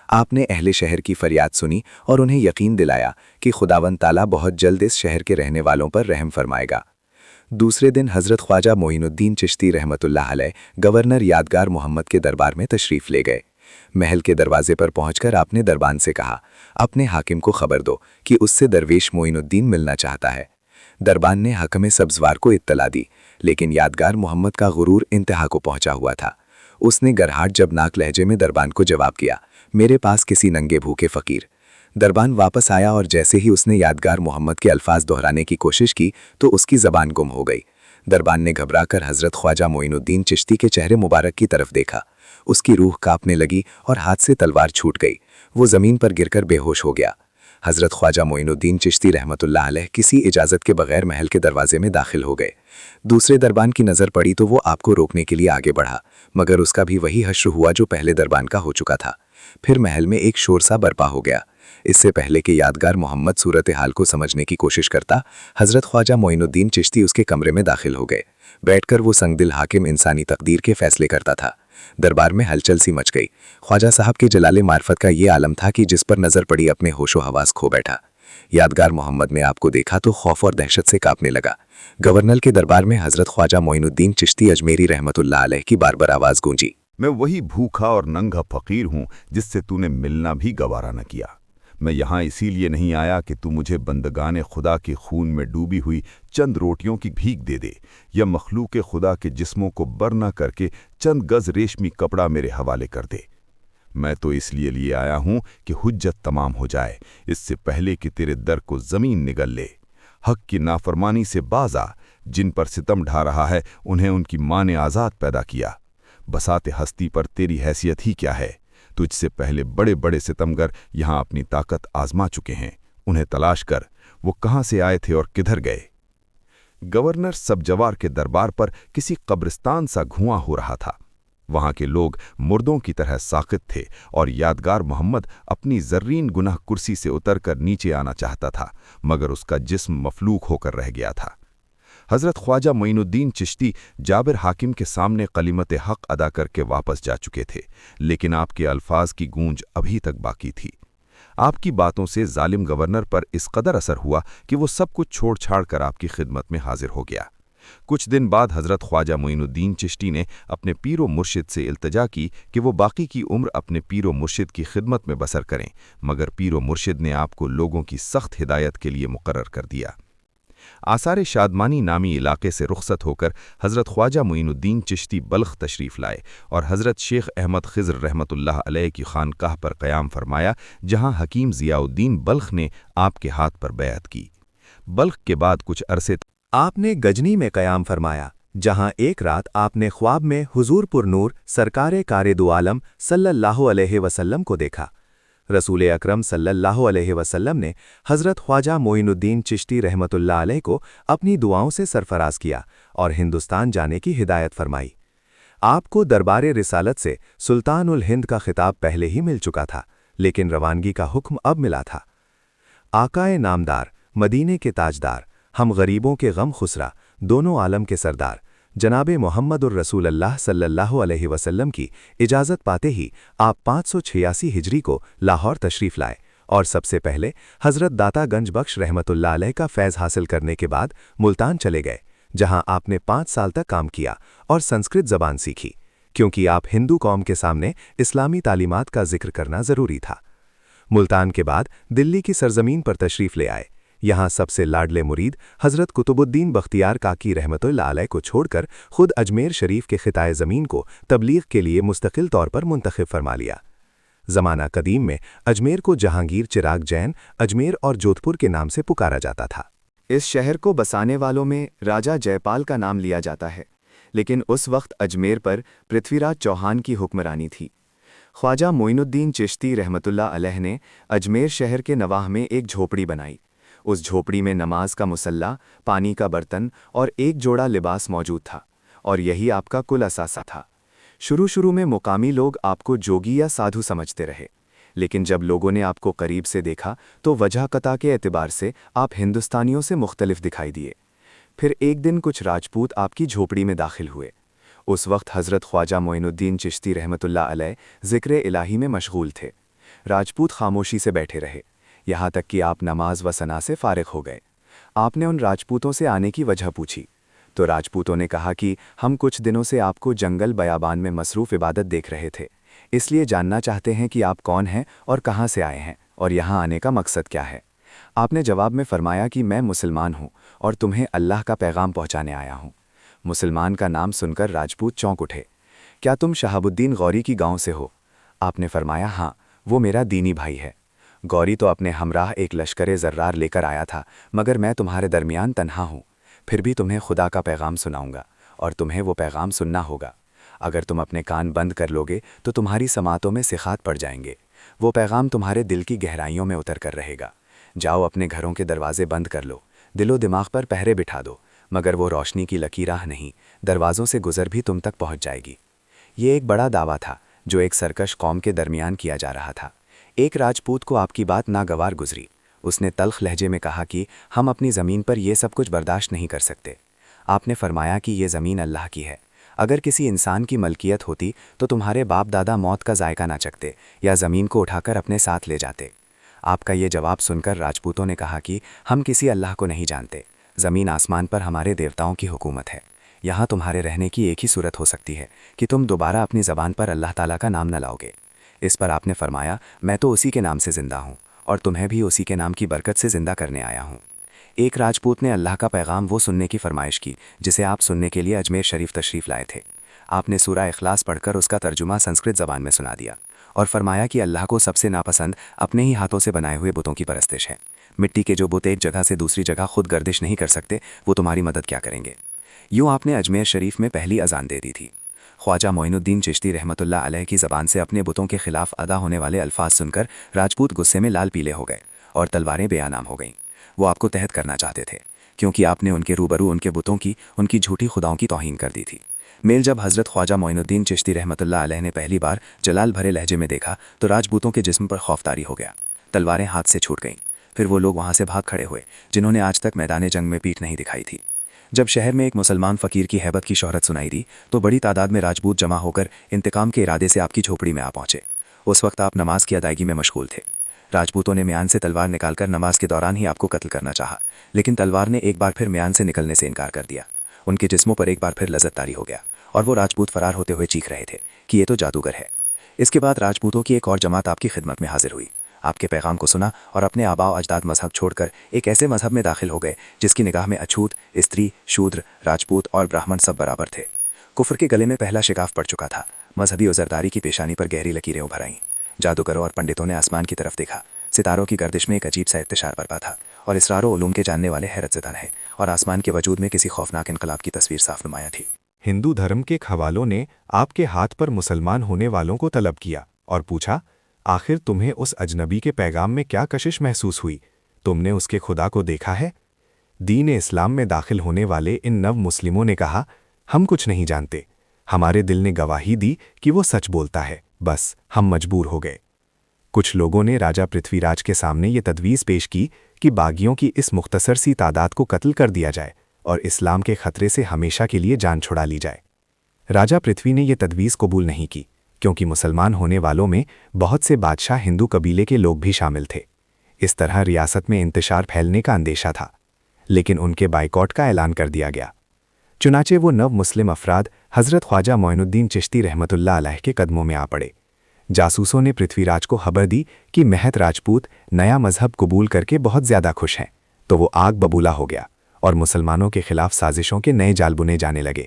आपने अहले शहर की फरियाद सुनी और उन्हें यकीन दिलाया कि खुदावंद ताला बहुत जल्द इस शहर के रहने वालों पर रहम फरमाएगा। दूसरे दिन हज़रत ख्वाजा मोइनुद्दीन चिश्ती रहमतुल्लाह अलैह गवर्नर यादगार मोहम्मद के दरबार में तशरीफ़ ले गए। महल के दरवाजे पर पहुंचकर आपने दरबान से कहा, अपने हाकिम को खबर दो कि उससे दरवेश मोइनुद्दीन मिलना चाहता है।
दरबान ने हकम सब्जवार को इत्तला दी, लेकिन यादगार मोहम्मद का गुरूर इंतहा को पहुंचा हुआ था। उसने गरहाट जबनाक लहजे में दरबान को जवाब किया, मेरे पास किसी नंगे भूखे फ़कीर। दरबान वापस आया और जैसे ही उसने यादगार मोहम्मद के अल्फाज दोहराने की कोशिश की तो उसकी ज़बान गुम हो गई। दरबान ने घबराकर हज़रत ख्वाजा मोइनुद्दीन चिश्ती के चेहरे मुबारक की तरफ देखा। उसकी रूह कांपने लगी और हाथ से तलवार छूट गई। वो ज़मीन पर गिरकर बेहोश हो गया। हज़रत ख्वाजा मोइनुद्दीन चिश्ती रहमतुल्लाह अलैह किसी इजाज़त के बगैर महल के दरवाजे में दाखिल हो गए। दूसरे दरबान की नज़र पड़ी तो वो आपको रोकने के लिए आगे बढ़ा, मगर उसका भी वही हश्र हुआ जो पहले दरबान का हो चुका था। फिर महल में एक शोर सा बर्पा हो गया। इससे पहले कि यादगार मोहम्मद सूरत हाल को समझने की कोशिश करता, हज़रत ख्वाजा मोइनुद्दीन चिश्ती उसके कमरे में दाखिल हो गए। बैठकर वो संगदिल हाकिम इंसानी तकदीर के फैसले करता था। दरबार में हलचल सी मच गई। ख्वाजा साहब के जलाले मार्फत का ये आलम था कि जिस पर नज़र पड़ी अपने होशो हवास खो बैठा। यादगार मोहम्मद ने आपको देखा तो खौफ और दहशत से कांपने लगा। गवर्नर के दरबार में हज़रत ख्वाजा मोइनुद्दीन चिश्ती अजमेरी रहमतुल्लाह अलैह की बार-बार आवाज़ गूंजी,
मैं वही भूखा और नंगा फ़कीर हूँ जिससे तूने मिलना भी गवारा न किया। मैं यहाँ इसीलिए नहीं आया कि तू मुझे बंदगाने खुदा के खून में डूबी हुई चंद रोटियों की भीख दे दे या मखलूक खुदा के जिस्मों को बरना करके चंद गज रेशमी कपड़ा मेरे हवाले कर दे। मैं तो इसलिए लिए आया हूँ कि हुज्जत तमाम हो जाए, इससे पहले कि तेरे दर को ज़मीन निगल ले। हक की नाफरमानी से बाज आ, जिन पर सितम ढा रहा है उन्हें उनकी माँ ने आज़ाद पैदा किया। बसाते हस्ती पर तेरी हैसियत ही क्या है? तुझसे पहले बड़े बड़े सितमगर यहाँ अपनी ताकत आजमा चुके हैं। उन्हें तलाश कर, वो कहाँ से आए थे और किधर गए। गवर्नर सब्जवार के दरबार पर किसी कब्रिस्तान सा धुआं हो रहा था। वहाँ के लोग मुर्दों की तरह साक़ित थे और यादगार मोहम्मद अपनी ज़र्रीन गुनाह कुर्सी से उतरकर नीचे आना चाहता था, मगर उसका जिस्म मफलूक होकर रह गया था। हज़रत ख्वाजा मोइनुद्दीन चिश्ती जाबिर हाकिम के सामने कलिमत हक़ अदा करके वापस जा चुके थे, लेकिन आपके अल्फाज की गूंज अभी तक बाकी थी। आपकी बातों से जालिम गवर्नर पर इस कदर असर हुआ कि वो सब कुछ छोड़ छाड़ कर आपकी खिदमत में हाजिर हो गया। कुछ दिन बाद हज़रत ख्वाजा मोइनुद्दीन चिश्ती ने अपने पीरो मुर्शिद से इल्तजा की कि वो बाकी की उम्र अपने पीरो मुर्शिद की खिदमत में बसर करें, मगर पीरो मुर्शिद ने आपको लोगों की सख्त हिदायत के लिए मुकर्रर कर दिया। आसार शादमानी नामी इलाके से रुखसत होकर हज़रत ख्वाजा मोइनुद्दीन चिश्ती बल्ख तशरीफ़ लाए और हज़रत शेख अहमद खिज़र रहमतुल्लाह अलैह की खानकाह पर क़याम फरमाया, जहाँ हकीम ज़ियाउद्दीन बल्ख ने आपके हाथ पर बैअत की। बल्ख के बाद कुछ अरसे
आपने गजनी में क़याम फरमाया, जहां एक रात आपने ख्वाब में हुजूर पुरनूर सरकारे कारे दो आलम सल्लल्लाहु अलैहि वसल्लम को देखा। रसूल अकरम सल्लल्लाहु अलैहि वसल्लम ने हज़रत ख्वाजा मोइनुद्दीन चिश्ती रहमतुल्लाह अलैह को अपनी दुआओं से सरफराज किया और हिंदुस्तान जाने की हिदायत फरमाई। आपको दरबारे रिसालत से सुल्तान उल हिंद का खिताब पहले ही मिल चुका था, लेकिन रवानगी का हुक्म अब मिला था। आकाए नामदार, मदीने के ताजदार, हम गरीबों के गम खुसरा, दोनों आलम के सरदार जनाबे मोहम्मदुर रसूलल्लाह सल्लल्लाहु अलैहि वसल्लम की इजाज़त पाते ही आप 586 हिजरी को लाहौर तशरीफ़ लाए और सबसे पहले हज़रत दाता गंज बख्श रहमतुल्लाह अलैह का फैज़ हासिल करने के बाद मुल्तान चले गए, जहां आपने 5 साल तक काम किया और संस्कृत ज़बान सीखी, क्योंकि आप हिंदू कौम के सामने इस्लामी तालीमात का जिक्र करना ज़रूरी था। मुल्तान के बाद दिल्ली की सरजमीन पर तशरीफ़ ले आए। यहाँ सबसे लाडले मुरीद हज़रत कुतुबुद्दीन बख्तियार काकी रहमतुल्लाह अलैह को छोड़कर खुद अजमेर शरीफ के खिताए ज़मीन को तबलीग के लिए मुस्तकिल तौर पर मुंतखब फरमा लिया। ज़माना कदीम में अजमेर को जहांगीर चिराग जैन अजमेर और जोधपुर के नाम से पुकारा जाता था।
इस शहर को बसाने वालों में राजा जयपाल का नाम लिया जाता है, लेकिन उस वक्त अजमेर पर पृथ्वीराज चौहान की हुक्मरानी थी। ख्वाजा मोइनुद्दीन चिश्ती रहमतुल्लाह अलैह ने अजमेर शहर के नवाह में एक झोपड़ी बनाई। उस झोपड़ी में नमाज का मुसल्ला, पानी का बर्तन और एक जोड़ा लिबास मौजूद था, और यही आपका कुल असासा था। शुरू में मुकामी लोग आपको जोगी या साधु समझते रहे, लेकिन जब लोगों ने आपको करीब से देखा तो वजह कता के एतबार से आप हिंदुस्तानियों से मुख्तलिफ दिखाई दिए। फिर एक दिन कुछ राजपूत आपकी झोपड़ी में दाखिल हुए। उस वक्त हज़रत ख्वाजा मोइनुद्दीन चिश्ती रहमतुल्लाह अलैह ज़िक्र इलाही में मशगूल थे। राजपूत खामोशी से बैठे रहे, यहाँ तक कि आप नमाज व सना से फारिग हो गए। आपने उन राजपूतों से आने की वजह पूछी तो राजपूतों ने कहा कि हम कुछ दिनों से आपको जंगल बयाबान में मसरूफ़ इबादत देख रहे थे, इसलिए जानना चाहते हैं कि आप कौन हैं और कहाँ से आए हैं और यहाँ आने का मकसद क्या है।
آپ نے جواب میں فرمایا کہ میں مسلمان ہوں اور تمہیں اللہ کا پیغام پہنچانے آیا ہوں۔ مسلمان کا نام سن کر راجپوت چونک اٹھے۔ کیا تم شہاب الدین غوری کی گاؤں سے ہو؟ آپ نے فرمایا ہاں، وہ میرا دینی بھائی ہے۔ غوری تو اپنے ہمراہ ایک لشکر زرار لے کر آیا تھا، مگر میں تمہارے درمیان تنہا ہوں۔ پھر بھی تمہیں خدا کا پیغام سناؤں گا اور تمہیں وہ پیغام سننا ہوگا۔ اگر تم اپنے کان بند کر لوگے تو تمہاری سماعتوں میں سخات پڑ جائیں گے۔ وہ پیغام تمہارے دل کی گہرائیوں میں اتر کر رہے گا۔ جاؤ اپنے گھروں کے دروازے بند کر لو، دل و دماغ پر پہرے بٹھا دو، مگر وہ روشنی کی لکیراہ نہیں، دروازوں سے گزر بھی تم تک پہنچ جائے گی۔ یہ ایک بڑا دعویٰ تھا جو ایک سرکش قوم کے درمیان کیا جا رہا تھا۔ ایک راجپوت کو آپ کی بات ناگوار گزری۔ اس نے تلخ لہجے میں کہا کہ ہم اپنی زمین پر یہ سب کچھ برداشت نہیں کر سکتے۔ آپ نے فرمایا کہ یہ زمین اللہ کی ہے۔ اگر کسی انسان کی ملکیت ہوتی تو تمہارے باپ دادا موت کا ذائقہ نہ چکھتے یا زمین کو اٹھا کر اپنے ساتھ لے جاتے۔ آپ کا یہ جواب سن کر راجپوتوں نے کہا کہ ہم کسی اللہ کو نہیں جانتے۔ زمین آسمان پر ہمارے دیوتاؤں کی حکومت ہے۔ یہاں تمہارے رہنے کی ایک ہی صورت ہو سکتی ہے کہ تم دوبارہ اپنی زبان پر اللہ تعالیٰ کا نام نہ لاؤ گے۔ اس پر آپ نے فرمایا میں تو اسی کے نام سے زندہ ہوں اور تمہیں بھی اسی کے نام کی برکت سے زندہ کرنے آیا ہوں۔ ایک راجپوت نے اللہ کا پیغام وہ سننے کی فرمائش کی جسے آپ سننے کے لیے اجمیر شریف تشریف لائے تھے۔ آپ نے سورہ اخلاص پڑھ کر اس کا ترجمہ سنسکرت زبان میں سنا دیا اور فرمایا کہ اللہ کو سب سے ناپسند اپنے ہی ہاتھوں سے بنائے ہوئے بتوں کی پرستش ہے۔ مٹی کے جو بت ایک جگہ سے دوسری جگہ خود گردش نہیں کر سکتے، وہ تمہاری مدد کیا کریں گے؟ یوں آپ نے اجمیر شریف میں پہلی اذان دے دی تھی۔ خواجہ معین الدین چشتی رحمۃ اللہ علیہ کی زبان سے اپنے بتوں کے خلاف ادا ہونے والے الفاظ سن کر راجپوت غصے میں لال پیلے ہو گئے اور تلواریں بے نام ہو گئیں۔ وہ آپ کو تحت کرنا چاہتے تھے کیونکہ آپ نے ان کے روبرو ان کے بتوں کی، ان کی جھوٹی خداؤں کی توہین کر دی تھی۔ میل جب حضرت خواجہ معین الدین چشتی رحمۃ اللہ علیہ نے پہلی بار جلال بھرے لہجے میں دیکھا تو راجپوتوں کے جسم پر خوف طاری ہو گیا، تلواریں ہاتھ سے چھوٹ گئیں۔ پھر وہ لوگ وہاں سے بھاگ کھڑے ہوئے جنہوں نے آج تک میدان جنگ میں پیٹھ نہیں دکھائی تھی۔ جب شہر میں ایک مسلمان فقیر کی ہیبت کی شہرت سنائی دی تو بڑی تعداد میں راجپوت جمع ہو کر انتقام کے ارادے سے آپ کی جھوپڑی میں آ پہنچے۔ اس وقت آپ نماز کی ادائیگی میں مشغول تھے۔ راجپوتوں نے میان سے تلوار نکال کر نماز کے دوران ہی آپ کو قتل کرنا چاہا، لیکن تلوار نے ایک بار پھر میان سے نکلنے سے انکار کر دیا۔ ان کے جسموں پر ایک بار پھر لذت طاری ہو گیا اور وہ راجپوت فرار ہوتے ہوئے چیخ رہے تھے کہ یہ تو جادوگر ہے۔ اس کے بعد راجپوتوں کی ایک اور جماعت آپ کی خدمت میں حاضر ہوئی، آپ کے پیغام کو سنا اور اپنے آباء و اجداد مذہب چھوڑ کر ایک ایسے مذہب میں داخل ہو گئے جس کی نگاہ میں اچھوت، استری، شودر، راجپوت اور براہمن سب برابر تھے۔ کفر کے گلے میں پہلا شکاف پڑ چکا تھا۔ مذہبی عذرداری کی پیشانی پر گہری لکیریں ابھر آئیں۔ جادوگروں اور پنڈتوں نے آسمان کی طرف دیکھا۔ ستاروں کی گردش میں ایک عجیب سا انتشار برپا تھا اور اسرار و علوم کے جاننے والے حیرت زدہ رہے اور آسمان کے وجود میں کسی خوفناک انقلاب کی تصویر صاف نمایاں تھی۔
ہندو دھرم کے حوالوں نے آپ کے ہاتھ پر مسلمان ہونے والوں کو طلب کیا اور پوچھا آخر تمہیں اس اجنبی کے پیغام میں کیا کشش محسوس ہوئی؟ تم نے اس کے خدا کو دیکھا ہے؟ دین اسلام میں داخل ہونے والے ان نو مسلموں نے کہا ہم کچھ نہیں جانتے، ہمارے دل نے گواہی دی کہ وہ سچ بولتا ہے، بس ہم مجبور ہو گئے۔ کچھ لوگوں نے راجہ پرتھوی راج کے سامنے یہ تجویز پیش کی کہ باغیوں کی اس مختصر سی تعداد کو قتل کر دیا جائے اور اسلام کے خطرے سے ہمیشہ کے لیے جان چھڑا لی جائے۔ راجہ پرتھوی نے یہ تجویز قبول نہیں کی کیونکہ مسلمان ہونے والوں میں بہت سے بادشاہ ہندو قبیلے کے لوگ بھی شامل تھے۔ اس طرح ریاست میں انتشار پھیلنے کا اندیشہ تھا، لیکن ان کے بائیکاٹ کا اعلان کر دیا گیا۔ چنانچہ وہ نو مسلم افراد حضرت خواجہ معین الدین چشتی رحمۃ اللہ علیہ کے قدموں میں آ پڑے۔ جاسوسوں نے پرتھوی راج کو خبر دی کہ مہت راجپوت نیا مذہب قبول کر کے بہت زیادہ خوش ہیں، تو وہ آگ ببولا ہو گیا اور مسلمانوں کے خلاف سازشوں کے نئے جال بنے جانے لگے۔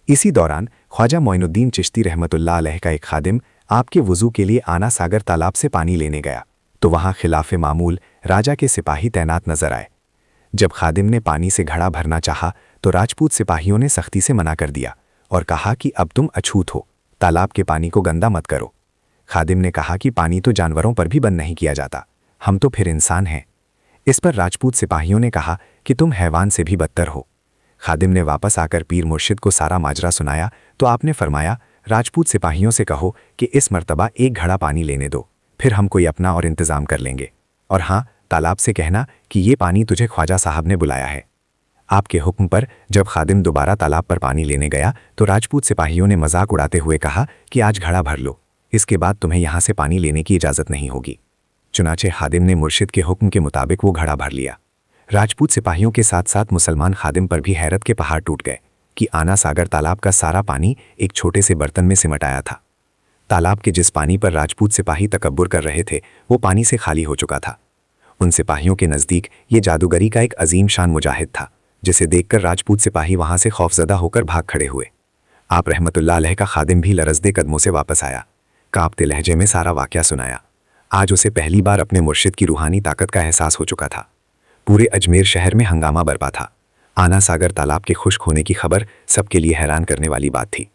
اسی دوران خواجہ معین الدین چشتی رحمۃ اللہ علیہ کا ایک خادم آپ کے وضو کے لیے آنا ساگر تالاب سے پانی لینے گیا تو وہاں خلاف معمول راجہ کے سپاہی تعینات نظر آئے۔ جب خادم نے پانی سے گھڑا بھرنا چاہا تو راجپوت سپاہیوں نے سختی سے منع کر دیا اور کہا کہ اب تم اچھوت ہو، تالاب کے پانی کو گندا مت کرو۔ خادم نے کہا کہ پانی تو جانوروں پر بھی بند نہیں کیا جاتا، ہم تو پھر انسان ہیں۔ اس پر راجپوت سپاہیوں نے کہا کہ تم حیوان سے بھی بدتر ہو۔ خادم نے واپس آ کر پیر مرشد کو سارا ماجرا سنایا تو آپ نے فرمایا راجپوت سپاہیوں سے کہو کہ اس مرتبہ ایک گھڑا پانی لینے دو، پھر ہم کوئی اپنا اور انتظام کر لیں گے، اور ہاں تالاب سے کہنا کہ یہ پانی تجھے خواجہ صاحب نے بلایا ہے۔ آپ کے حکم پر جب خادم دوبارہ تالاب پر پانی لینے گیا تو راجپوت سپاہیوں نے مذاق اڑاتے ہوئے کہا کہ آج گھڑا بھر لو، اس کے بعد تمہیں یہاں سے پانی لینے کی اجازت نہیں ہوگی۔ چنانچہ خادم نے مرشد کے حکم کے مطابق وہ گھڑا بھر لیا۔ راجپوت سپاہیوں کے ساتھ ساتھ مسلمان خادم پر بھی حیرت کے پہاڑ ٹوٹ گئے کہ آنا ساگر تالاب کا سارا پانی ایک چھوٹے سے برتن میں سمٹ آیا تھا۔ تالاب کے جس پانی پر راجپوت سپاہی تکبر کر رہے تھے وہ پانی سے خالی ہو چکا تھا۔
उन सिपाहियों के नज़दीक ये जादूगरी का एक अजीम शान मुजाहिद था, जिसे देखकर राजपूत सिपाही वहां से खौफजदा होकर भाग खड़े हुए। आप रहमतुल्लाह अलैह का खादिम भी लरजदे कदमों से वापस आया, कांपते लहजे में सारा वाक़या सुनाया। आज उसे पहली बार अपने मुर्शिद की रूहानी ताकत का एहसास हो चुका था। पूरे अजमेर शहर में हंगामा बरपा था। आना सागर तालाब के खुश्क होने की खबर सबके लिए हैरान करने वाली बात थी।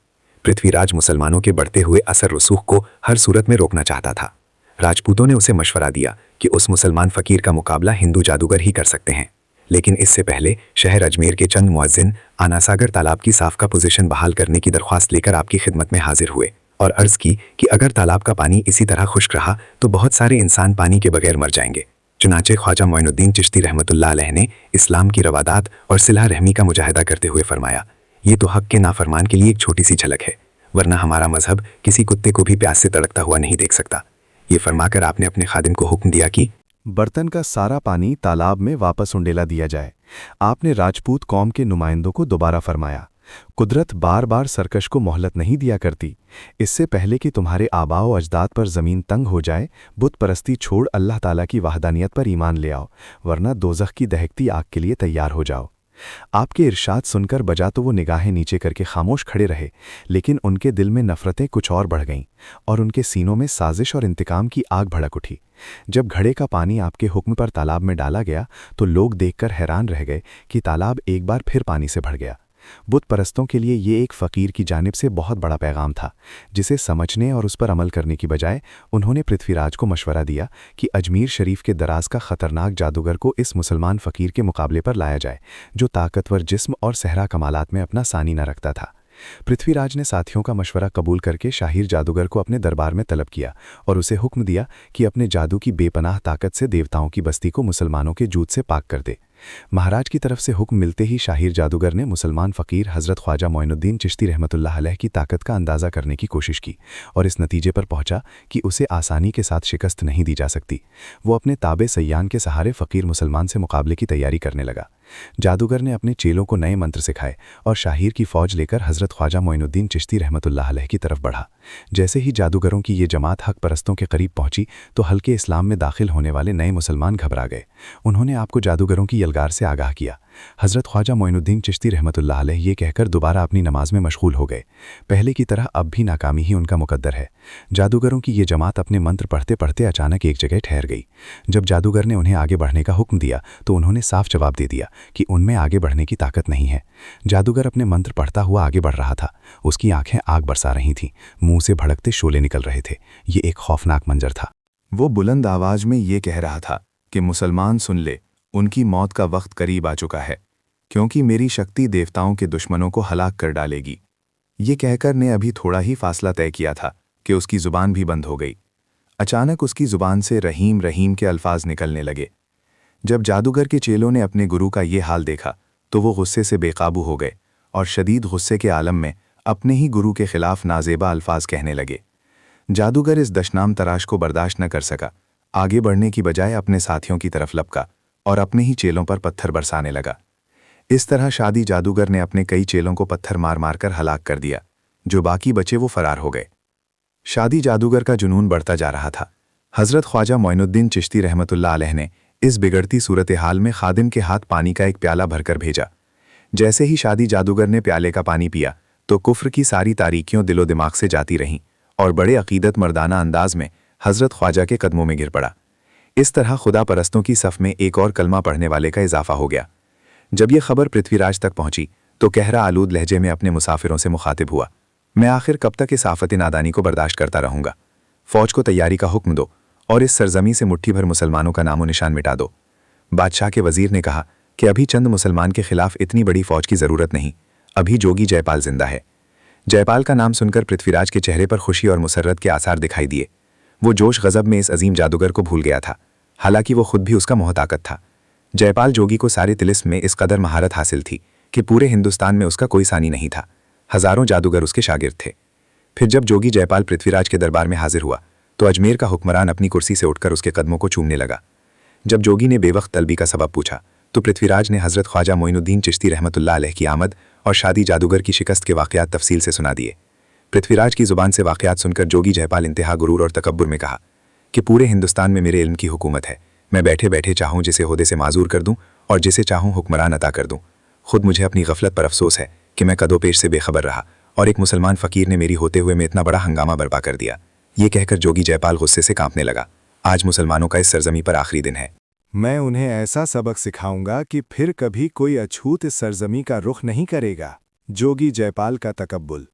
पृथ्वीराज मुसलमानों के बढ़ते हुए असर रसूख को हर सूरत में रोकना चाहता था। राजपूतों ने उसे मशवरा दिया कि उस मुसलमान फ़कीर का मुकाबला हिंदू जादूगर ही कर सकते हैं, लेकिन इससे पहले शहर अजमेर के चंद मुअज्जिन आना सागर तालाब की साफ का पोजीशन बहाल करने की दरख्वास्त लेकर आपकी खिदमत में हाजिर हुए और अर्ज़ की कि अगर तालाब का पानी इसी तरह खुश्क रहा तो बहुत सारे इंसान पानी के बगैर मर जाएंगे। चुनाचे ख्वाजा मोइनुद्दीन चिश्ती रहमतुल्लाह अलैह ने इस्लाम की रवादात और सिला रहमी का मुजाहिदा करते हुए फरमाया, ये तो हक के नाफरमान के लिए एक छोटी सी झलक है, वरना हमारा मजहब किसी कुत्ते को भी प्यास से तड़पता हुआ नहीं देख सकता। ये फरमाकर आपने अपने खादिम को हुक्म दिया कि
बर्तन का सारा पानी तालाब में वापस उंडेला दिया जाए। आपने राजपूत कौम के नुमाइंदों को दोबारा फरमाया, कुदरत बार बार सरकश को मोहलत नहीं दिया करती। इससे पहले कि तुम्हारे आबाओ अजदाद पर ज़मीन तंग हो जाए, बुत परस्ती छोड़ अल्लाह ताला की वहदानियत पर ईमान ले आओ, वरना दोज़ख की दहकती आग के लिए तैयार हो जाओ। आपके इरशाद सुनकर बजा तो वो निगाहें नीचे करके खामोश खड़े रहे, लेकिन उनके दिल में नफ़रतें कुछ और बढ़ गईं और उनके सीनों में साजिश और इंतकाम की आग भड़क उठी। जब घड़े का पानी आपके हुक्म पर तालाब में डाला गया तो लोग देखकर हैरान रह गए कि तालाब एक बार फिर पानी से भर गया। बुत परस्तों के लिए ये एक फ़कीर की जानिब से बहुत बड़ा पैगाम था, जिसे समझने और उस पर अमल करने की बजाय उन्होंने पृथ्वीराज को मशवरा दिया कि अजमेर शरीफ के दराज का ख़तरनाक जादूगर को इस मुसलमान फ़कीर के मुकाबले पर लाया जाए, जो ताकतवर जिस्म और सहरा कमालात में अपना सानी न रखता था। पृथ्वीराज ने साथियों का मशवरा कबूल करके शाहिर जादूगर को अपने दरबार में तलब किया और उसे हुक्म दिया कि अपने जादू की बेपनाह ताकत से देवताओं की बस्ती को मुसलमानों के जूद से पाक कर दे। महाराज की तरफ से हुक्म मिलते ही शाहिर जादूगर ने मुसलमान फ़कीर हज़रत ख्वाजा मोइनुद्दीन चिश्ती रहमतुल्लाह अलैह की ताकत का अंदाज़ा करने की कोशिश की और इस नतीजे पर पहुंचा कि उसे आसानी के साथ शिकस्त नहीं दी जा सकती। वो अपने ताबे सयान के सहारे फ़कीर मुसलमान से मुकाबले की तैयारी करने लगा। जादूगर ने अपने चेलों को नए मंत्र सिखाए और शाहिर की फ़ौज लेकर हज़रत ख्वाजा मोइनुद्दीन चिश्ती रहमतुल्लाह अलैह की तरफ बढ़ा। जैसे ही जादूगरों की ये जमात हक परस्तों के करीब पहुंची तो हल्के इस्लाम में दाखिल होने वाले नए मुसलमान घबरा गए। उन्होंने आपको जादूगरों की यलगार से आगाह किया। हज़रत ख्वाजा मोइनुद्दीन चिश्ती रहमतुल्लाह अलैह ये कहकर दोबारा अपनी नमाज में मशगूल हो गए। पहले की तरह अब भी नाकामी ही उनका मुकद्दर है। जादूगरों की ये जमात अपने मंत्र पढ़ते पढ़ते अचानक एक जगह ठहर गई। जब जादूगर ने उन्हें आगे बढ़ने का हुक्म दिया तो उन्होंने साफ जवाब दे दिया कि उनमें आगे बढ़ने की ताकत नहीं है। जादूगर अपने मंत्र पढ़ता हुआ आगे बढ़ रहा था। उसकी आंखें आग बरसा रही थीं, मुंह से भड़कते शोले निकल रहे थे। ये एक खौफनाक मंजर था।
वो बुलंद आवाज में ये कह रहा था कि मुसलमान सुन ले, उनकी मौत का वक्त करीब आ चुका है, क्योंकि मेरी शक्ति देवताओं के दुश्मनों को हलाक कर डालेगी। ये कहकर ने अभी थोड़ा ही फासला तय किया था कि उसकी ज़ुबान भी बंद हो गई। अचानक उसकी ज़ुबान से रहीम रहीम के अल्फाज निकलने लगे। जब जादूगर के चेलों ने अपने गुरु का ये हाल देखा तो वो गुस्से से बेकाबू हो गए और शदीद गुस्से के आलम में अपने ही गुरु के खिलाफ नाजेबा अल्फाज कहने लगे। जादूगर इस दशनाम तराश को बर्दाश्त न कर सका। आगे बढ़ने की बजाय अपने साथियों की तरफ लपका और अपने ही चेलों पर पत्थर बरसाने लगा। इस तरह शादी जादूगर ने अपने कई चेलों को पत्थर मार मार कर हलाक कर दिया। जो बाकी बचे वो फरार हो गए। शादी जादूगर का जुनून बढ़ता जा रहा था। हज़रत ख्वाजा मोइनुद्दीन चिश्ती रहमतुल्लाह अलैह ने इस बिगड़ती सूरत हाल में खादिम के हाथ पानी का एक प्याला भरकर भेजा। जैसे ही शादी जादूगर ने प्याले का पानी पिया तो कुफ्र की सारी तारीकियों दिलो दिमाग से जाती रहीं और बड़े अकीदत मर्दाना अंदाज में हज़रत ख्वाजा के कदमों में गिर पड़ा। इस तरह खुदा परस्तों की सफ़ में एक और कलमा पढ़ने वाले का इजाफा हो गया। जब यह खबर पृथ्वीराज तक पहुंची तो कहरा आलूद लहजे में अपने मुसाफिरों से मुखातिब हुआ, मैं आखिर कब तक इस आफत नादानी को बर्दाश्त करता रहूंगा। फ़ौज को तैयारी का हुक्म दो और इस सरजमी से मुट्ठी भर मुसलमानों का नामो निशान मिटा दो। बादशाह के वजीर ने कहा कि अभी चंद मुसलमान के खिलाफ इतनी बड़ी फ़ौज की ज़रूरत नहीं, अभी जोगी जयपाल जिंदा है। जयपाल का नाम सुनकर पृथ्वीराज के चेहरे पर खुशी और मुसर्रत के आसार दिखाई दिए। वो जोश गज़ब में इस अजीम जादूगर को भूल गया था, हालांकि वो खुद भी उसका मोहताकत था। जयपाल जोगी को सारे तिलिस्म में इस कदर महारत हासिल थी कि पूरे हिंदुस्तान में उसका कोई सानी नहीं था। हज़ारों जादूगर उसके शागिर्द थे। फिर जब जोगी जयपाल पृथ्वीराज के दरबार में हाजिर हुआ तो अजमेर का हुक्मरान अपनी कुर्सी से उठकर उसके कदमों को चूमने लगा। जब जोगी ने बेवक्त तलबी का सबब पूछा तो पृथ्वीराज ने हज़रत ख्वाजा मोइनुद्दीन चिश्ती रहमतुल्लाह अलैह की आमद और शादी जादूगर की शिकस्त के वाक़यात तफसील से सुना दिए। पृथ्वीराज की ज़ुबान से वाक़यात सुनकर जोगी जयपाल इंतहा गुरूर और तकब्बुर में कहा कि पूरे हिंदुस्तान में मेरे इल्म की हुकूमत है,
मैं बैठे बैठे चाहूँ जिसे ओहदे से माजूर कर दूँ और जिसे चाहूँ हुक्मरान अता कर दूँ। खुद मुझे अपनी गफलत पर अफसोस है कि मैं कदो पेश से बेखबर रहा और एक मुसलमान फ़कीर ने मेरी होते हुए में इतना बड़ा हंगामा बर्पा कर दिया। ये कहकर जोगी जयपाल गुस्से से कांपने लगा। आज मुसलमानों का इस सरजमी पर आखिरी दिन है।
मैं उन्हें ऐसा सबक सिखाऊंगा कि फिर कभी कोई अछूत इस सरजमी का रुख नहीं करेगा। जोगी जयपाल का तकब्बुल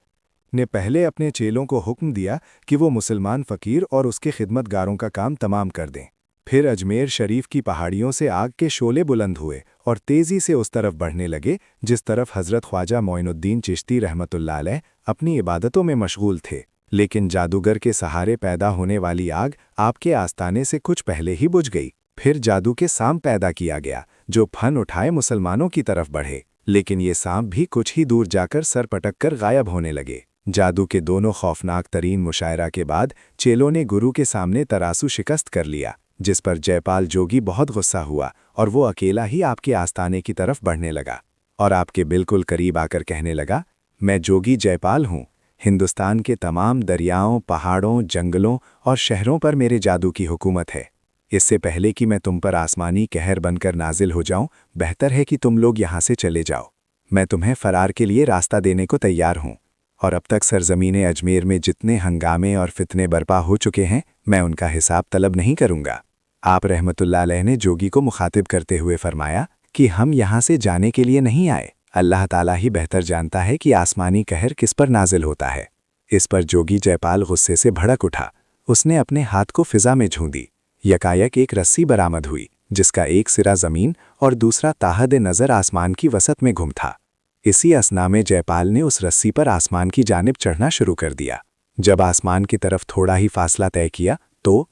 ने पहले अपने चेलों को हुक्म दिया कि वो मुसलमान फ़कीर और उसके खिदमतगारों का काम तमाम कर दें। फिर अजमेर शरीफ की पहाड़ियों से आग के शोले बुलंद हुए और तेज़ी से उस तरफ बढ़ने लगे जिस तरफ हज़रत ख्वाजा मोइनुद्दीन चिश्ती रहमतुल्लाह अलैह अपनी इबादतों में मशगूल थे। लेकिन जादूगर के सहारे पैदा होने वाली आग आपके आस्ताने से कुछ पहले ही बुझ गई। फिर जादू के सांप पैदा किया गया जो फन उठाए मुसलमानों की तरफ बढ़े, लेकिन ये सांप भी कुछ ही दूर जाकर सर पटक कर गायब होने लगे। जादू के दोनों खौफनाक तरीन मुशायरा के बाद चेलों ने गुरु के सामने तरासू शिकस्त कर लिया, जिस पर जयपाल जोगी बहुत गुस्सा हुआ और वो अकेला ही आपके आस्ताने की तरफ बढ़ने लगा और आपके बिल्कुल करीब आकर कहने लगा, मैं जोगी जयपाल हूँ। हिंदुस्तान के तमाम दरियाओं, पहाड़ों, जंगलों और शहरों पर मेरे जादू की हुकूमत है। इससे पहले कि मैं तुम पर आसमानी कहर बनकर नाजिल हो जाऊं, बेहतर है कि तुम लोग यहाँ से चले जाओ। मैं तुम्हें फरार के लिए रास्ता देने को तैयार हूँ। और अब तक सरजमीन अजमेर में जितने हंगामे और फितने बर्पा हो चुके हैं, मैं उनका हिसाब तलब नहीं करूँगा। आप रहमतुल्लाह अलैह ने जोगी को मुखातिब करते हुए फरमाया कि हम यहाँ से जाने के लिए नहीं आए। अल्लाह ताला ही बेहतर जानता है कि आसमानी कहर किस पर नाजिल होता है। इस पर जोगी जयपाल गुस्से से भड़क उठा। उसने अपने हाथ को फिजा में झूं दी। यकायक एक रस्सी बरामद हुई जिसका एक सिरा ज़मीन और दूसरा ताहद नज़र आसमान की वसत में घुम था। इसी असना में जयपाल ने उस रस्सी पर आसमान की जानिब चढ़ना शुरू कर दिया। जब आसमान की तरफ थोड़ा ही फासला तय किया तो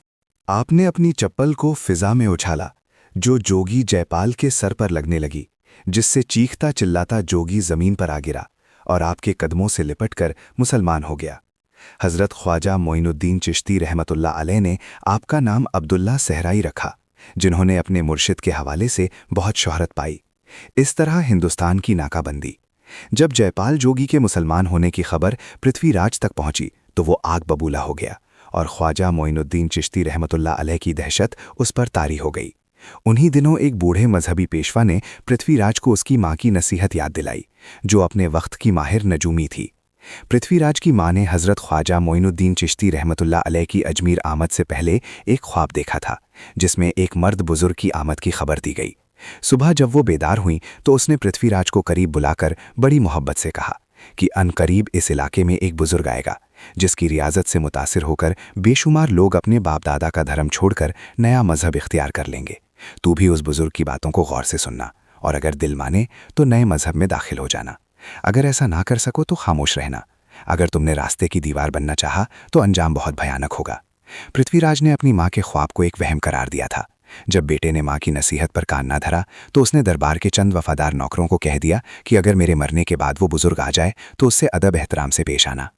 आपने अपनी चप्पल को फिजा में उछाला जो जोगी जयपाल के सर पर लगने लगी, जिससे चीखता चिल्लाता जोगी ज़मीन पर आ गिरा और आपके कदमों से लिपटकर मुसलमान हो गया। हज़रत ख्वाजा मोइनुद्दीन चिश्ती रहमतुल्लाह अलैह ने आपका नाम अब्दुल्ला सहराई रखा, जिन्होंने अपने मुर्शिद के हवाले से बहुत शोहरत पाई। इस तरह हिंदुस्तान की नाकाबंदी। जब जयपाल जोगी के मुसलमान होने की खबर पृथ्वीराज तक पहुंची तो वो आग बबूला हो गया और ख्वाजा मोइनुद्दीन चिश्ती रहमतुल्लाह अलैह की दहशत उस पर तारी हो गई। उन्हीं दिनों एक बूढ़े मजहबी पेशवा ने पृथ्वीराज को उसकी माँ की नसीहत याद दिलाई, जो अपने वक्त की माहिर नजूमी थी। पृथ्वीराज की माँ ने हज़रत ख्वाजा मोइनुद्दीन चिश्ती रहमतुल्लाह अलैह की अजमेर आमद से पहले एक ख्वाब देखा था, जिसमें एक मर्द बुजुर्ग की आमद की खबर दी गई। सुबह जब वो बेदार हुई तो उसने पृथ्वीराज को करीब बुलाकर बड़ी मोहब्बत से कहा कि अनकरीब इस इलाके में एक बुजुर्ग आएगा, जिसकी रियाजत से मुतासिर होकर बेशुमार लोग अपने बाप दादा का धर्म छोड़कर नया मजहब इख्तियार कर लेंगे। तू भी उस बुजुर्ग की बातों को गौर से सुनना और अगर दिल माने तो नए मजहब में दाखिल हो जाना। अगर ऐसा ना कर सको तो खामोश रहना। अगर तुमने रास्ते की दीवार बनना चाहा तो अंजाम बहुत भयानक होगा। पृथ्वीराज ने अपनी माँ के ख्वाब को एक वहम करार दिया था। जब बेटे ने माँ की नसीहत पर कान ना धरा तो उसने दरबार के चंद वफादार नौकरों को कह दिया कि अगर मेरे मरने के बाद वो बुजुर्ग आ जाए तो उससे अदब एहतराम से पेश आना।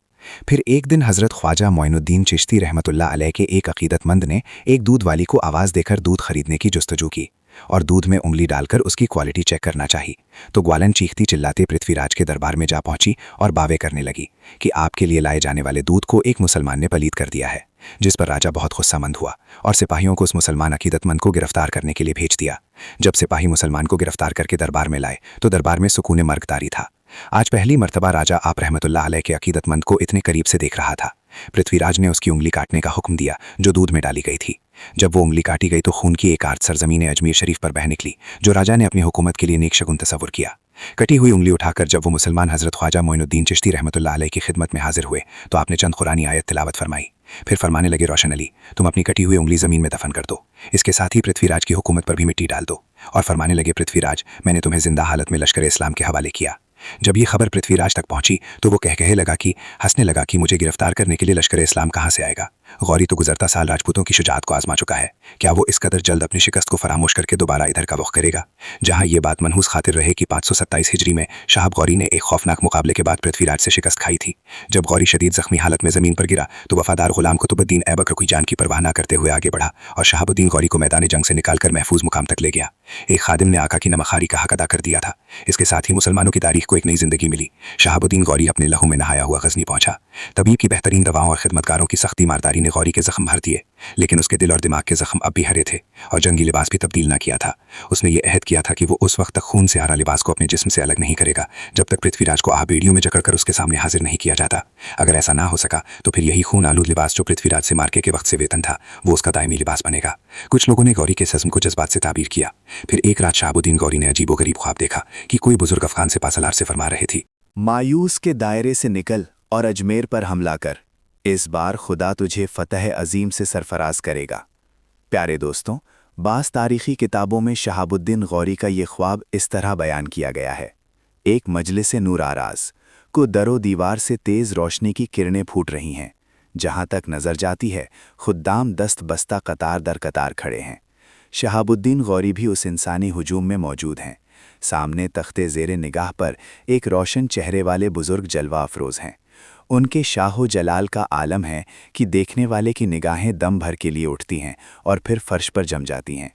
फिर एक दिन हज़रत ख्वाजा मोइनुद्दीन चिश्ती रहमतुल्लाह अलैह के एक अकीदतमंद ने एक दूध वाली को आवाज़ देकर दूध खरीदने की जुस्तजू की और दूध में उंगली डालकर उसकी क्वालिटी चेक करना चाहिए। तो ग्वालन चीखती चिल्लाते पृथ्वीराज के दरबार में जा पहुंची और बावे करने लगी कि आपके लिए लाए जाने वाले दूध को एक मुसलमान ने पलीद कर दिया है, जिस पर राजा बहुत गुस्सामंद हुआ और सिपाहियों को उस मुसलमान अकीदतमंद को गिरफ्तार करने के लिए भेज दिया। जब सिपाही मुसलमान को गिरफ्तार करके दरबार में लाए तो दरबार में सुकून मर्गदारी था। आज पहली मर्तबा राजा आप रहमतुल्लाह अलैह के अकीदतमंद को इतने करीब से देख रहा था। पृथ्वीराज ने उसकी उंगली काटने का हुक्म दिया जो दूध में डाली गई थी। जब वो उंगली काटी गई तो खून की एक आर्त सरजमीन अजमेर शरीफ पर बह निकली, जो राजा ने अपनी हुकूमत के लिए नेक शगुन तसव्वुर किया। कटी हुई उंगली उठाकर जब वो मुसलमान हज़रत ख्वाजा मोइनुद्दीन चिश्ती रहमतुल्लाह अलैह की खिदमत में हाजिर हुए तो आपने चंद कुरानी आयत तिलावत फरमाई। फिर फरमाने लगे, रोशन अली, तुम अपनी कटी हुई उंगली ज़मीन में दफन कर दो। इसके साथ ही पृथ्वीराज की हुकूमत पर भी मिट्टी डाल दो। और फरमाने लगे, पृथ्वीराज, मैंने तुम्हें जिंदा हालत में लश्कर इस्लाम के हवाले किया। जब ये खबर पृथ्वीराज तक पहुंची तो वो कह हंसने लगा कि मुझे गिरफ्तार करने के लिए लश्कर इस्लाम कहाँ से आएगा। गौरी तो गुजरता साल राजपूतों की शुजात को आजमा चुका है, क्या वो इस कदर जल्द अपनी शिकस्त को फरामोश करके दोबारा इधर का वक़्त करेगा। जहाँ ये बात मनहूस खातिर रहे कि 527 हिजरी में शाहब गौरी ने एक खौफनाक मुकाबले के बाद पृथ्वीराज से शिकस्त खाई थी। जब गौरी शदीद जख्मी हालत में ज़मीन पर गिरा तो वफादार गुलाम कुतुबुद्दीन ऐबक कोई जान की परवाह न करते हुए आगे बढ़ा और शहाबुद्दीन गौरी को मैदान जंग से निकालकर महफूज मुकाम तक ले गया। एक खादिम ने आका की नमखारी का हक अदा कर दिया था। इसके साथ ही मुसलमानों की तारीख को एक नई जिंदगी मिली। शहाबुद्दीन गौरी अपने लहू में नहाया हुआ गजनी पहुंचा। तबीब की बेहतरीन दवाओं और खिदमतगारों की सख्ती मारदारी
बीमारी ने गौरी के जख्म भर दिए, लेकिन उसके दिल और दिमाग के जख्म अब भी हरे थे और जंगी लिबास भी तब्दील ना किया था। उसने ये अहद किया था कि वो उस वक्त तक खून से हरा लिबास को अपने जिस्म से अलग नहीं करेगा जब तक पृथ्वीराज को बेड़ियों में जकड़कर उसके सामने हाजिर नहीं किया जाता। अगर ऐसा ना हो सका तो फिर यही खून आलूद लिबास जो पृथ्वीराज से मार्के के वक्त से वेतन था, वो उसका दायमी लिबास बनेगा। कुछ लोगों ने गौरी के सज़्म को जज्बात से ताबीर किया। फिर एक रात शहाबुद्दीन गौरी ने अजीबोगरीब ख्वाब देखा कि कोई बुजुर्ग अफगान से पासलार से फरमा रहे थी,
मायूस के दायरे से निकल और अजमेर पर हमला कर, इस बार खुदा तुझे फतह अजीम से सरफराज करेगा। प्यारे दोस्तों, बास तारीखी किताबों में शहाबुद्दीन गौरी का ये ख्वाब इस तरह बयान किया गया है। एक मजलिस नूर आराज को दरो दीवार से तेज़ रोशनी की किरणें फूट रही हैं। जहाँ तक नज़र जाती है खुद्दाम दस्त बस्ता कतार दर कतार खड़े हैं। शहाबुद्दीन गौरी भी उस इंसानी हुजूम में मौजूद हैं। सामने तख्ते ज़ेरे निगाह पर एक रोशन चेहरे वाले बुज़ुर्ग जलवा अफरोज़ हैं। उनके शाहो जलाल का आलम है कि देखने वाले की निगाहें दम भर के लिए उठती हैं और फिर फर्श पर जम जाती हैं।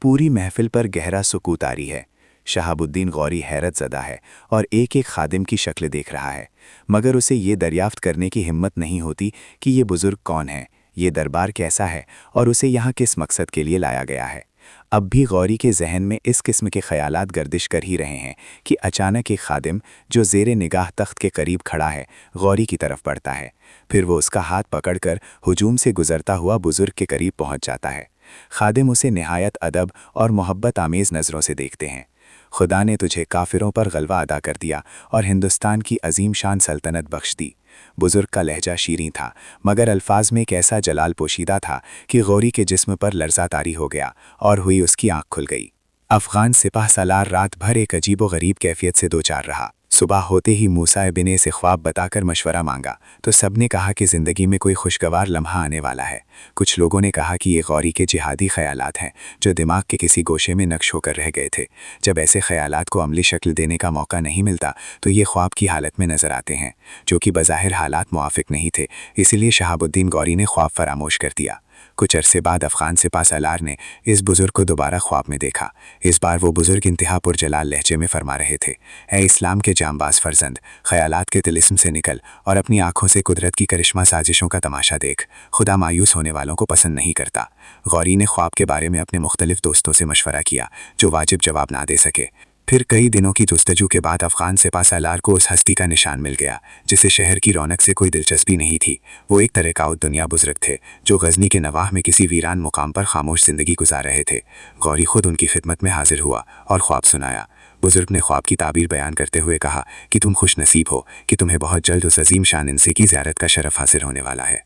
पूरी महफिल पर गहरा सुकूत आरी है। शहाबुद्दीन गौरी हैरत ज़दा है और एक एक खादिम की शक्ल देख रहा है, मगर उसे ये दरियाफ्त करने की हिम्मत नहीं होती कि ये बुज़ुर्ग कौन है, ये दरबार कैसा है और उसे यहाँ किस मकसद के लिए लाया गया है। अब भी गौरी के जहन में इस किस्म के ख़यालात गर्दिश कर ही रहे हैं कि अचानक एक खादिम जो ज़ेरे निगाह तख्त के करीब खड़ा है गौरी की तरफ बढ़ता है। फिर वो उसका हाथ पकड़कर हुजूम से गुज़रता हुआ बुज़ुर्ग के करीब पहुँच जाता है। खादिम उसे निहायत अदब और मोहब्बत आमेज़ नज़रों से देखते हैं। खुदा ने तुझे काफिरों पर गलबा अदा कर दिया और हिंदुस्तान की अजीम शान सल्तनत बख्श दी। बुज़ुर्ग का लहजा शीरीं था, मगर अल्फाज में एक ऐसा जलाल पोशीदा था कि गौरी के जिस्म पर लर्ज़ा तारी हो गया और हुई उसकी आँख खुल गई। अफ़गान सिपाह सालार रात भर एक अजीब व गरीब कैफियत से दो चार रहा। सुबह होते ही मूसा इब्ने से ख्वाब बताकर मशवरा मांगा तो सबने कहा कि ज़िंदगी में कोई खुशगवार लम्हा आने वाला है। कुछ लोगों ने कहा कि ये गौरी के जिहादी ख़यालात हैं जो दिमाग के किसी गोशे में नक्श होकर रह गए थे। जब ऐसे ख़यालात को अमली शक्ल देने का मौका नहीं मिलता तो ये ख्वाब की हालत में नज़र आते हैं, जो कि बज़ाहिर हालात मुआफ़िक नहीं थे। इसीलिए शहाबुद्दीन गौरी ने ख्वाब फरामोश कर दिया। कुछ अरसे बाद अफ़गान सिपाह सालार ने इस बुज़ुर्ग को दोबारा ख्वाब में देखा। इस बार वो बुज़ुर्ग इंतहा पुरजलाल लहजे में फरमा रहे थे, ऐ इस्लाम के जांबाज फ़र्जंद, ख़यालात के तिलिस्म से निकल और अपनी आँखों से कुदरत की करिश्मा साजिशों का तमाशा देख। खुदा मायूस होने वालों को पसंद नहीं करता। गौरी ने ख्वाब के बारे में अपने मुख्तलिफ दोस्तों से मशवरा किया जो वाजिब जवाब ना दे सके। फिर कई दिनों की जुस्तजू के बाद अफ़गान सिपाह सालार को उस हस्ती का निशान मिल गया जिसे शहर की रौनक से कोई दिलचस्पी नहीं थी। वो एक तरह का दुनिया बुज़ुर्ग थे जो गज़नी के नवाह में किसी वीरान मुकाम पर खामोश ज़िंदगी गुजार रहे थे। गौरी खुद उनकी खिदमत में हाजिर हुआ और ख्वाब सुनाया। बुज़ुर्ग ने ख्वाब की ताबीर बयान करते हुए कहा कि तुम खुश नसीब हो कि तुम्हें बहुत जल्द उस अजीम शान इंसे की ज़ियारत का शरफ़ हासिल होने वाला है,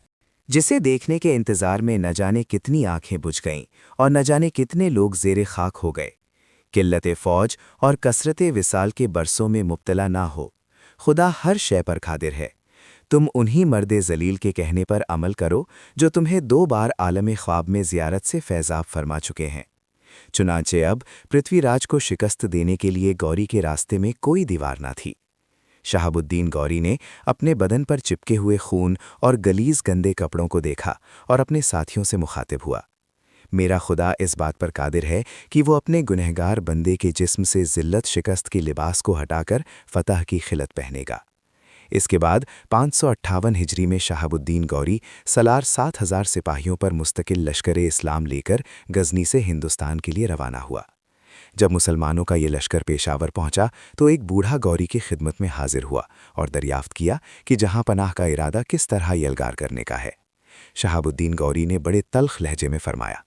जिसे देखने के इंतज़ार में न जाने कितनी आँखें बुझ गईं और न जाने कितने लोग ज़ेरे खाक हो गए। किल्लत फ़ौज और कसरत विसाल के बरसों में मुब्तला ना हो। खुदा हर शय पर कादिर है। तुम उन्हीं मर्दे ज़लील के कहने पर अमल करो जो तुम्हें 2 बार आलम ख्वाब में ज़ियारत से फैज़ाब फरमा चुके हैं। चुनांचे अब पृथ्वीराज को शिकस्त देने के लिए गौरी के रास्ते में कोई दीवार ना थी। शहाबुद्दीन गौरी ने अपने बदन पर चिपके हुए खून और गलीज़ गंदे कपड़ों को देखा और अपने साथियों से मुखातिब हुआ, मेरा खुदा इस बात पर कादिर है कि वो अपने गुनहगार बंदे के जिस्म से ज़िल्लत शिकस्त की लिबास को हटाकर फ़तह की खिलत पहनेगा। इसके बाद 558 हिजरी में शहाबुद्दीन गौरी सलार 7000 सिपाहियों पर मुस्तकिल लश्कर इस्लाम लेकर गज़नी से हिंदुस्तान के लिए रवाना हुआ। जब मुसलमानों का ये लश्कर पेशावर पहुंचा तो एक बूढ़ा गौरी की खिदमत में हाजिर हुआ और दरियाफ्त किया कि जहां पनाह का इरादा किस तरह यलगार करने का है। शहाबुद्दीन गौरी ने बड़े तल्ख लहजे में फरमाया,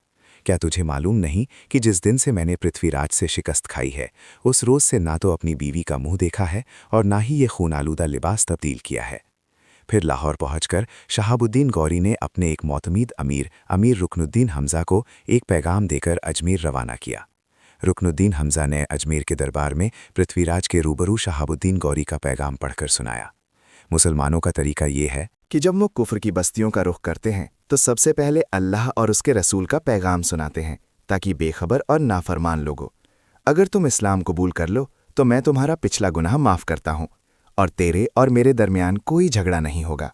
क्या तुझे मालूम नहीं कि जिस दिन से मैंने पृथ्वीराज से शिकस्त खाई है उस रोज़ से ना तो अपनी बीवी का मुंह देखा है और ना ही ये खून आलूदा लिबास तब्दील किया है। फिर लाहौर पहुंचकर शहाबुद्दीन गौरी ने अपने एक मोतमीद अमीर रुकनुद्दीन हमज़ा को एक पैगाम देकर अजमेर रवाना किया। रुकनुद्दीन हमज़ा ने अजमेर के दरबार में पृथ्वीराज के रूबरू शहाबुद्दीन गौरी का पैगाम पढ़कर सुनाया। मुसलमानों का तरीका ये है कि जब वो कुफ्र की बस्तियों का रुख करते हैं तो सबसे पहले अल्लाह और उसके रसूल का पैगाम सुनाते हैं ताकि बेखबर और नाफरमान लोगों, अगर तुम इस्लाम कबूल कर लो तो मैं तुम्हारा पिछला गुनाह माफ़ करता हूँ और तेरे और मेरे दरमियान कोई झगड़ा नहीं होगा।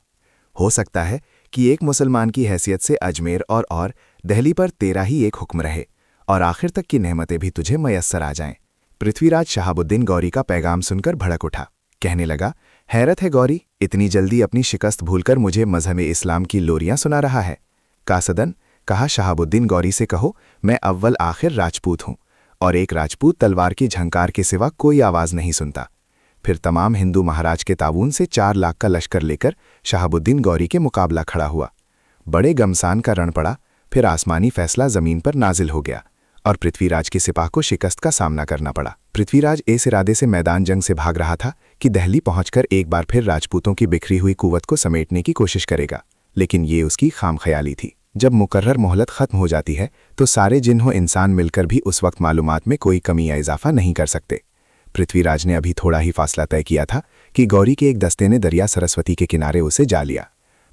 हो सकता है कि एक मुसलमान की हैसियत से अजमेर और दहली पर तेरा ही एक हुक्म रहे और आखिर तक की नेमतें भी तुझे मयस्सर आ जाएं। पृथ्वीराज शहाबुद्दीन गौरी का पैगाम सुनकर भड़क उठा, कहने लगा, हैरत है गौरी, इतनी जल्दी अपनी शिकस्त भूलकर मुझे मजहब इस्लाम की लोरियां सुना रहा है। कासदन कहा, शहाबुद्दीन गौरी से कहो मैं अव्वल आखिर राजपूत हूं और एक राजपूत तलवार की झंकार के सिवा कोई आवाज़ नहीं सुनता। फिर तमाम हिंदू महाराज के ताबून से 4 लाख का लश्कर लेकर शहाबुद्दीन गौरी के मुकाबला खड़ा हुआ। बड़े गमसान का रण पड़ा। फिर आसमानी फैसला ज़मीन पर नाजिल हो गया और पृथ्वीराज के सिपाह को शिकस्त का सामना करना पड़ा। पृथ्वीराज इस इरादे से मैदान जंग से भाग रहा था कि दिल्ली पहुंचकर एक बार फिर राजपूतों की बिखरी हुई कुव्वत को समेटने की कोशिश करेगा, लेकिन ये उसकी खामख्याली थी। जब मुकर्रर मोहलत खत्म हो जाती है तो सारे जिन्हों इंसान मिलकर भी उस वक्त मालूमात में कोई कमी या इजाफा नहीं कर सकते। पृथ्वीराज ने अभी थोड़ा ही फासला तय किया था कि गौरी के एक दस्ते ने दरिया सरस्वती के किनारे उसे जा लिया।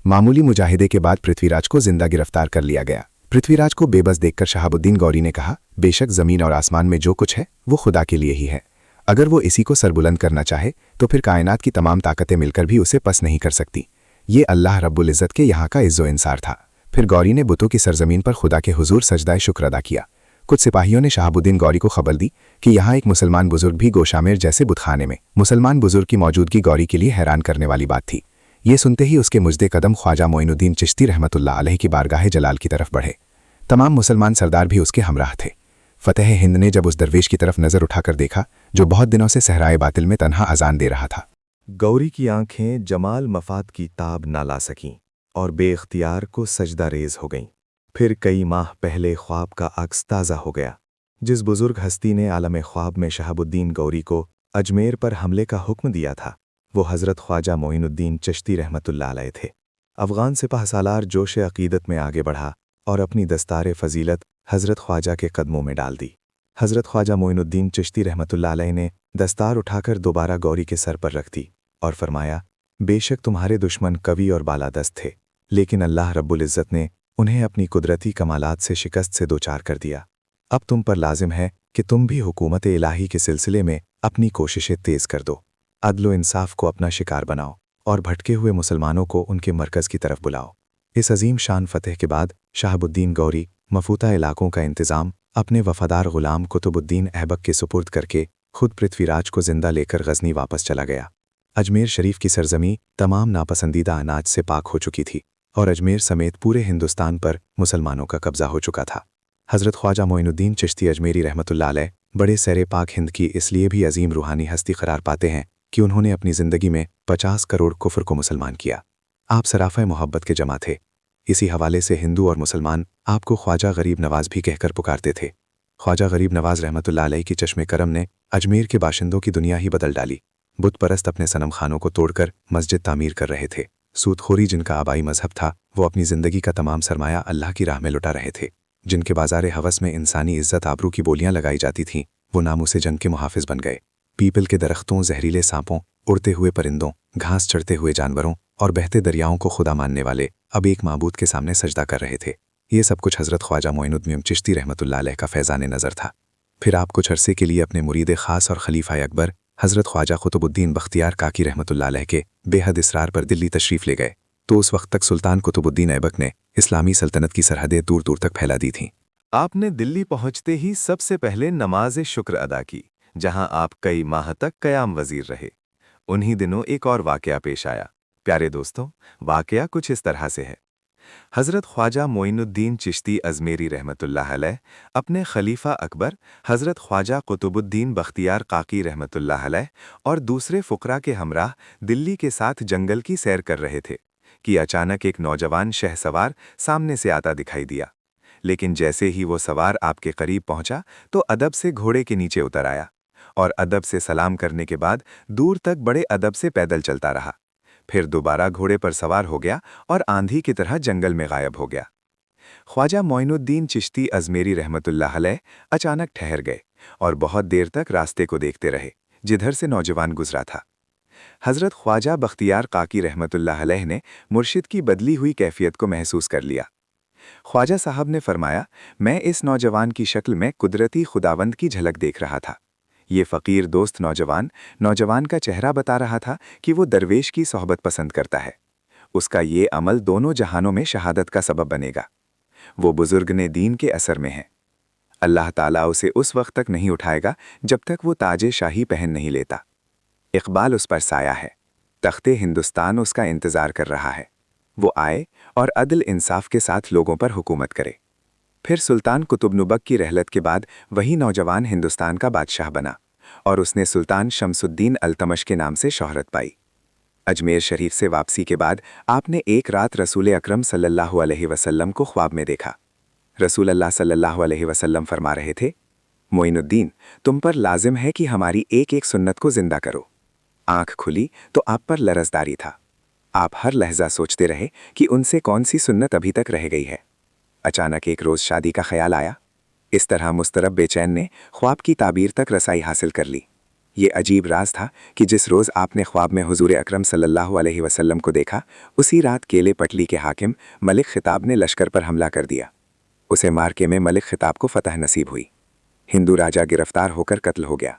मामूली मुजाहिदे के बाद पृथ्वीराज को जिंदा गिरफ्तार कर लिया गया। पृथ्वीराज को बेबस देखकर शहाबुद्दीन गौरी ने कहा, बेशक जमीन और आसमान में जो कुछ है वो खुदा के लिए ही है। अगर वो इसी को सरबुलंद करना चाहे तो फिर कायनात की तमाम ताकतें मिलकर भी उसे पस नहीं कर सकती। ये अल्लाह रब्बुल इज़्ज़त के यहाँ का इज़्ज़ो इंसार था। फिर गौरी ने बुतों की सरजमीन पर खुदा के हुजूर सजदाए शुक्र अदा किया। कुछ सिपाहियों ने शहाबुद्दीन गौरी को खबर दी कि यहाँ एक मुसलमान बुजुर्ग भी गोशामेर जैसे बुतखाने में। मुसलमान बुजुर्ग की मौजूदगी गौरी के लिए हैरान करने वाली बात थी। ये सुनते ही उसके मुजदे कदम ख्वाजा मोइनुद्दीन चिश्ती रहमतुल्लाह अलैह की बारगाह जलाल की तरफ बढ़े। तमाम मुसलमान सरदार भी उसके हमराह थे। फतेह हिंद ने जब उस दरवेश की तरफ नज़र उठाकर देखा जो बहुत दिनों से सहराए बातिल में तन्हा अजान दे रहा था,
गौरी की आंखें जमाल मफाद की ताब ना ला सकीं और बेख्तियार को सजदा रेज हो गईं। फिर कई माह पहले ख्वाब का अक्स ताज़ा हो गया। जिस बुजुर्ग हस्ती ने आलम ख्वाब में शहाबुद्दीन गौरी को अजमेर पर हमले का हुक्म दिया था, वो हज़रत ख्वाजा मोइनुद्दीन चिश्ती रहमतुल्लाह अलैह थे। अफ़गान सिपाह सालार जोश अक़ीदत में आगे बढ़ा और अपनी दस्तार फ़जीलत हज़रत ख्वाजा के कदमों में डाल दी। हज़रत ख्वाजा मोइनुद्दीन चिश्ती रहमतुल्लाह अलैह ने दस्तार उठाकर दोबारा गौरी के सर पर रख दी और फरमाया, बेशक तुम्हारे दुश्मन कवि और बालादस्त थे, लेकिन अल्लाह रब्बुल इज़्ज़त ने उन्हें अपनी कुदरती कमालात से शिकस्त से दोचार कर दिया। अब तुम पर लाजिम है कि तुम भी हुकूमत इलाही के सिलसिले में अपनी कोशिशें तेज़ कर दो। अदल व इंसाफ को अपना शिकार बनाओ और भटके हुए मुसलमानों को उनके मरकज़ की तरफ बुलाओ। इस अजीम शान फतेह के बाद शहाबुद्दीन गौरी मफूता इलाकों का इंतज़ाम अपने वफ़ादार ग़ुलाम कुतुबुद्दीन ऐबक के सुपुर्द करके खुद पृथ्वीराज को जिंदा लेकर गज़नी वापस चला गया। अजमेर शरीफ की सरजमी तमाम नापसंदीदा अनाज से पाक हो चुकी थी और अजमेर समेत पूरे हिंदुस्तान पर मुसलमानों का कब्ज़ा हो चुका था। हज़रत ख्वाजा मोइनुद्दीन चिश्ती अजमेरी रहमतुल्लाह अलैह बड़े सरे पाक हिंद की इसलिए भी अजीम रूहानी हस्ती करार पाते हैं कि उन्होंने अपनी ज़िंदगी में 50 करोड़ कुफ्र को मुसलमान किया। आप सराफ़ा मोहब्बत के जमा थे। इसी हवाले से हिंदू और मुसलमान आपको ख्वाजा गरीब नवाज़ भी कहकर पुकारते थे। ख्वाजा गरीब नवाज़ रहमतुल्लाह अलैह की चश्मे करम ने अजमेर के बाशिंदों की दुनिया ही बदल डाली। बुत परस्त अपने सनम खानों को तोड़कर मस्जिद तामीर कर रहे थे। सूदखोरी जिनका आबाई मजहब था, वो अपनी ज़िंदगी का तमाम सरमाया अल्लाह की राह में लुटा रहे थे। जिनके बाज़ार हवस में इंसानी इज़्ज़त आबरू की बोलियां लगाई जाती थीं, वो नामूसे जंग के मुहाफ़िज़ बन गए। पीपल के दरख्तों, जहरीले सांपों, उड़ते हुए परिंदों, घास चढ़ते हुए जानवरों और बहते दरियाओं को खुदा मानने वाले अब एक माबूद के सामने सजदा कर रहे थे। ये सब कुछ हज़रत ख्वाजा मोइनुद्दीन चिश्ती रहमतुल्लाह अलैह का फैज़ान नज़र था। फिर आप कुछ अरसे के लिए अपने मुरीद ख़ास और खलीफा अकबर हज़रत ख्वाजा कुतुबुद्दीन बख्तियार काकी रहमतुल्लाह अलैह के बेहद इसरार पर दिल्ली तशरीफ़ ले गए तो उस वक्त तक सुल्तान कुतुबुद्दीन ऐबक ने इस्लामी सल्तनत की सरहदें दूर दूर तक फैला दी थीं। आपने दिल्ली पहुंचते ही सबसे पहले नमाज शुक्र अदा की, जहां आप कई माह तक क़याम वज़ीर रहे। उन्हीं दिनों एक और वाक़या पेश आया। प्यारे दोस्तों, वाक़या कुछ इस तरह से है। हज़रत ख्वाजा मोइनुद्दीन चिश्ती अजमेरी रहमतुल्लाह अलैह अपने खलीफा अकबर हज़रत ख्वाजा कुतुबुद्दीन बख्तियार काकी रहमतुल्लाह अलैह और दूसरे फ़ुक़रा के हमराह दिल्ली के साथ जंगल की सैर कर रहे थे कि अचानक एक नौजवान शहसवार सामने से आता दिखाई दिया। लेकिन जैसे ही वो सवार आपके करीब पहुंचा तो अदब से घोड़े के नीचे उतर आया और अदब से सलाम करने के बाद दूर तक बड़े अदब से पैदल चलता रहा। फिर दोबारा घोड़े पर सवार हो गया और आंधी की तरह जंगल में गायब हो गया। ख्वाजा मोइनुद्दीन चिश्ती अजमेरी रहमतुल्लाह अलैह अचानक ठहर गए और बहुत देर तक रास्ते को देखते रहे जिधर से नौजवान गुजरा था। हज़रत ख्वाजा बख्तियार काकी रहमतुल्लाह अलैह ने मुर्शिद की बदली हुई कैफियत को महसूस कर लिया। ख्वाजा साहब ने फरमाया, मैं इस नौजवान की शक्ल में कुदरती खुदावंद की झलक देख रहा था। ये फ़कीर दोस्त नौजवान का चेहरा बता रहा था कि वो दरवेश की सोहबत पसंद करता है। उसका ये अमल दोनों जहानों में शहादत का सबब बनेगा। वो बुज़ुर्ग ने दीन के असर में है। अल्लाह ताला उसे उस वक्त तक नहीं उठाएगा जब तक वो ताजे शाही पहन नहीं लेता। इक़बाल उस पर साया है।
तख्ते हिंदुस्तान उसका इंतज़ार कर रहा है। वो आए और अदल इंसाफ के साथ लोगों पर हुकूमत करे। फिर सुल्तान कुतुबनुबक की रहलत के बाद वही नौजवान हिंदुस्तान का बादशाह बना और उसने सुल्तान शमसुद्दीन अल्तमश के नाम से शोहरत पाई। अजमेर शरीफ से वापसी के बाद आपने एक रात रसूल अकरम सल्लल्लाहु अलैहि वसल्लम को ख्वाब में देखा। रसूल अल्लाह सल्लल्लाहु अलैहि वसल्लम फरमा रहे थे, मोइनुद्दीन, तुम पर लाजिम है कि हमारी एक एक सुन्नत को जिंदा करो। आंख खुली तो आप पर लरजदारी था। आप हर लहजा सोचते रहे कि उनसे कौन सी सुन्नत अभी तक रह गई है। अचानक एक रोज़ शादी का ख्याल आया। इस तरह मुस्तरब बेचैन ने ख्वाब की ताबीर तक रसाई हासिल कर ली। ये अजीब राज था कि जिस रोज़ आपने ख्वाब में हुजूर अकरम सल्लल्लाहु अलैहि वसल्लम को देखा, उसी रात केले पटली के हाकिम मलिक खिताब ने लश्कर पर हमला कर दिया। उसे मार्के में मलिक खिताब को फतह नसीब हुई। हिंदू राजा गिरफ्तार होकर कत्ल हो गया।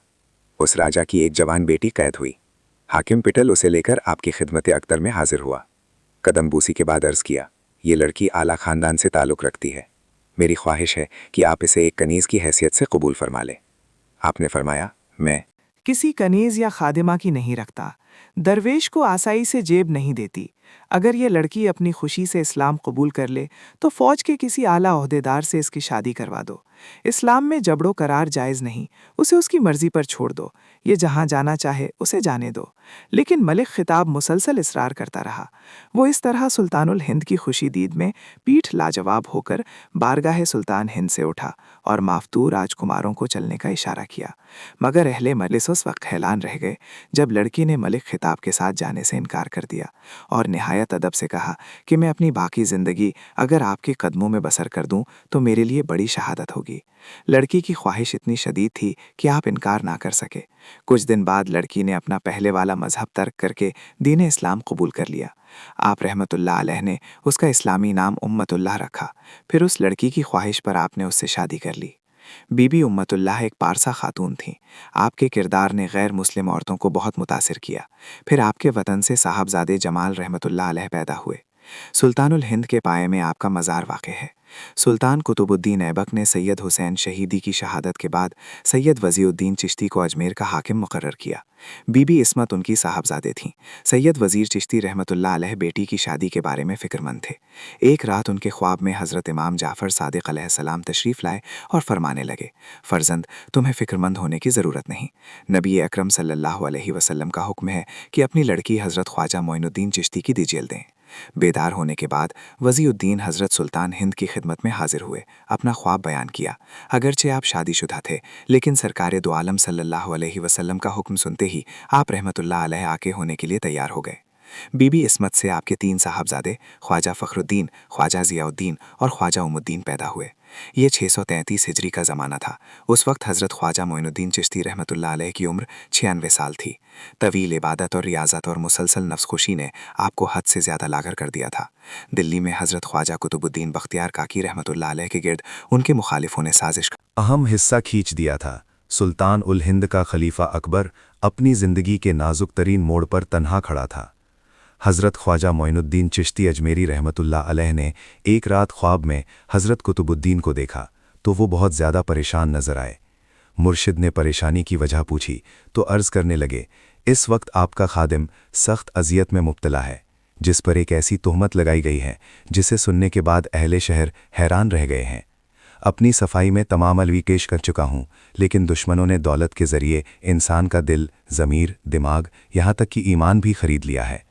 उस राजा की एक जवान बेटी कैद हुई। हाकिम पिटल उसे लेकर आपकी खिदमत अख्तर में हाजिर हुआ। कदम बूसी के बाद अर्ज़ किया, ये लड़की आला ख़ानदान से ताल्लुक़ रखती है। मेरी ख्वाहिश है कि आप इसे एक कनीज़ की हैसियत से कबूल फरमा लें। आपने फरमाया, मैं
किसी कनीज़ या खादिमा की नहीं रखता। दरवेश को आसाई से जेब नहीं देती। अगर ये लड़की अपनी खुशी से इस्लाम कबूल कर ले तो फ़ौज के किसी आला ओहदेदार से इसकी शादी करवा दो। इस्लाम में जबड़ो करार जायज़ नहीं, उसे उसकी मर्ज़ी पर छोड़ दो। ये जहाँ जाना चाहे उसे जाने दो। लेकिन मलिक खिताब मुसलसल इसरार करता रहा। वो इस तरह सुल्तानुल हिंद की खुशी दीद में पीठ लाजवाब होकर बारगाह सुल्तान हिंद से उठा और माफतूर राजकुमारों को चलने का इशारा किया। मगर अहले मजलिस उस वक्त हैरान रह गए जब लड़की ने मलिक खिताब के साथ जाने से इनकार कर दिया और निहायत अदब से कहा कि मैं अपनी बाकी ज़िंदगी अगर आपके कदमों में बसर कर दूं तो मेरे लिए बड़ी शहादत होगी। लड़की की ख्वाहिश इतनी शदीद थी कि आप इनकार ना कर सके। कुछ दिन बाद लड़की ने अपना पहले वाला मजहब तर्क करके दीन इस्लाम कबूल कर लिया। आप रहमतुल्लाह अलैह ने उसका इस्लामी नाम उम्मतुल्लाह रखा। फिर उस लड़की की ख्वाहिश पर आपने उससे शादी कर ली। बीबी उम्मतुल्लाह एक पारसा खातून थीं। आपके किरदार ने गैर मुस्लिम औरतों को बहुत मुतासिर किया। फिर आपके वतन से साहबजादे जमाल रहमतुल्लाह अलैह पैदा हुए। सुल्तानुल हिंद के पाए में आपका मज़ार वाक़ है। सुल्तान कुतुबुद्दीन ऐबक ने सैयद हुसैन शहीदी की शहादत के बाद सैयद वज़ीउद्दीन चिश्ती को अजमेर का हाकिम मुकर्रर किया। बीबी इस्मत उनकी साहबजादे थीं। सैयद वज़ीर चिश्ती रहमतुल्लाह अलैह बेटी की शादी के बारे में फ़िक्रमंद थे। एक रात उनके ख्वाब में हज़रत इमाम जाफ़र सादिक़ अलैहिस्सलाम तशरीफ़ लाए और फरमाने लगे, फ़र्जंद, तुम्हें फ़िक्रमंद होने की ज़रूरत नहीं। नबी अकरम सल्लल्लाहु अलैहि वसल्लम का हुक्म है कि अपनी लड़की हज़रत ख्वाजा मोइनुद्दीन चिश्ती की दीजेल दें। बेदार होने के बाद वज़ीउद्दीन हज़रत सुल्तान हिंद की खिदमत में हाजिर हुए। अपना ख्वाब बयान किया। अगरचे आप शादीशुदा थे, लेकिन सरकार दो आलम सल्लल्लाहु अलैहि वसल्लम का हुक्म सुनते ही आप रहमतुल्लाह अलैह आके होने के लिए तैयार हो गए। बीबी इस्मत से आपके 3 साहबजादे ख्वाजा फ़खरुद्दीन, ख्वाजा ज़ियाउद्दीन और ख्वाजा उमुद्दीन पैदा हुए। ये 633 हिजरी का ज़माना था। उस वक्त हज़रत ख्वाजा मोइनुद्दीन चिश्ती रहमतुल्लाह अलैह की उम्र 96 साल थी। तवील इबादत और रियाज़त और मुसलसल नफ्सखुशी ने आपको हद से ज़्यादा लागर कर दिया था। दिल्ली में हज़रत ख्वाजा कुतुबुद्दीन बख्तियार काकी रहमतुल्लाह अलैह के गिर्द उनके मुखालिफों ने साजिश
अहम हिस्सा खींच दिया था। सुल्तान उल हिंद का खलीफा अकबर अपनी ज़िंदगी के नाजुक तरीन मोड़ पर तन्हा खड़ा था। हज़रत ख्वाजा मोइनुद्दीन चिश्ती अजमेरी रहमतुल्लाह अलैह ने एक रात ख्वाब में हज़रत कुतुबुद्दीन को देखा तो वो बहुत ज़्यादा परेशान नजर आए। मुर्शिद ने परेशानी की वजह पूछी तो अर्ज़ करने लगे, इस वक्त आपका खादिम सख्त अजियत में मुब्तला है, जिस पर एक ऐसी तोहमत लगाई गई है जिसे सुनने के बाद अहले शहर हैरान रह गए हैं। अपनी सफाई में तमाम अलवी पेश कर चुका हूँ, लेकिन दुश्मनों ने दौलत के ज़रिए इंसान का दिल, ज़मीर, दिमाग, यहाँ तक कि ईमान भी खरीद लिया है।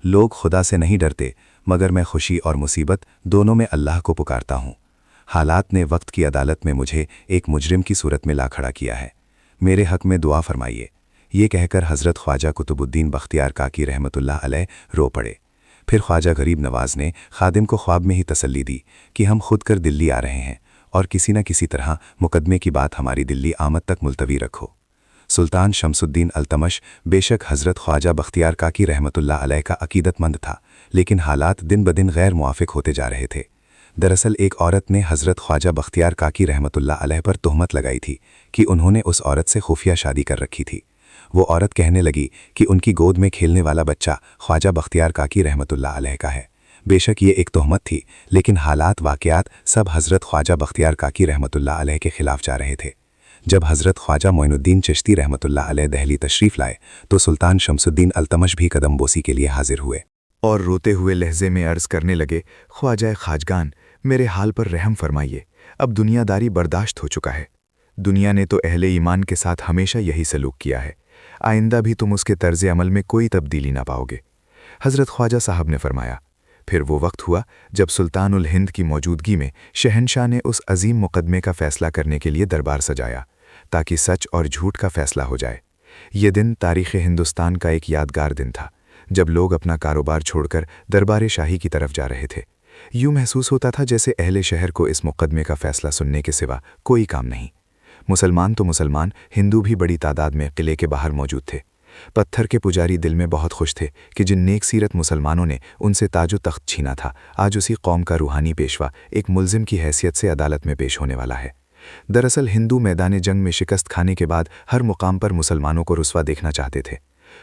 लोग खुदा से नहीं डरते, मगर मैं खुशी और मुसीबत दोनों में अल्लाह को पुकारता हूँ। हालात ने वक्त की अदालत में मुझे एक मुजरिम की सूरत में ला खड़ा किया है। मेरे हक़ में दुआ फरमाइए। ये कहकर हज़रत ख्वाजा कुतुबुद्दीन बख्तियार काकी रहमतुल्लाह अलैह रो पड़े। फिर ख्वाजा गरीब नवाज़ ने खादिम को ख्वाब में ही तसल्ली दी कि हम खुद कर दिल्ली आ रहे हैं और किसी न किसी तरह मुकदमे की बात हमारी दिल्ली आमद तक मुलतवी रखो। सुल्तान शमसुद्दीन अल्तमश बेशक हज़रत ख्वाजा बख्तियार काकी रहमतुल्लाह अलैह का अकीदतमंद था, लेकिन हालात दिन ब दिन गैर मुआफ़िक होते जा रहे थे। दरअसल एक औरत ने हज़रत ख्वाजा बख्तियार काकी रहमतुल्लाह अलैह पर तोहमत लगाई थी कि उन्होंने उस औरत से खुफिया शादी कर रखी थी। वो औरत कहने लगी कि उनकी गोद में खेलने वाला बच्चा ख्वाजा बख्तियार काकी रहमतुल्लाह अलैह का है। बेशक ये एक तोहमत थी, लेकिन हालात वाक़यात सब हज़रत ख्वाजा बख्तियार काकी रहमतुल्लाह अलैह के ख़िलाफ़ जा रहे थे।
जब हज़रत ख्वाजा मोइनुद्दीन चिश्ती रहमतुल्लाह अलैह दहली तशरीफ़ लाए तो सुल्तान शमसुद्दीन अल्तमश भी कदम बोसी के लिए हाजिर हुए
और रोते हुए लहजे में अर्ज़ करने लगे, ख्वाजा खाजगान, मेरे हाल पर रहम फरमाइए। अब दुनियादारी बर्दाश्त हो चुका है। दुनिया ने तो अहले ईमान के साथ हमेशा यही सलूक किया है। आइंदा भी तुम उसके तर्ज़ अमल में कोई तब्दीली ना पाओगे। हज़रत ख्वाजा साहब ने फरमाया। फिर वो वक्त हुआ जब सुल्तानुल हिंद की मौजूदगी में शहनशाह ने उस अजीम मुकदमे का फ़ैसला करने के लिए दरबार सजाया ताकि सच और झूठ का फ़ैसला हो जाए। ये दिन तारीख़ हिंदुस्तान का एक यादगार दिन था जब लोग अपना कारोबार छोड़कर दरबार शाही की तरफ जा रहे थे। यूँ महसूस होता था जैसे अहले शहर को इस मुकदमे का फ़ैसला सुनने के सिवा कोई काम नहीं। मुसलमान तो मुसलमान, हिंदू भी बड़ी तादाद में किले के बाहर मौजूद थे। पत्थर के पुजारी दिल में बहुत खुश थे कि जिन नेक सीरत मुसलमानों ने उनसे ताजो तख्त छीना था, आज उसी कौम का रूहानी पेशवा एक मुल्जिम की हैसियत से अदालत में पेश होने वाला है। दरअसल हिंदू मैदान जंग में शिकस्त खाने के बाद हर मुकाम पर मुसलमानों को रुस्वा देखना चाहते थे।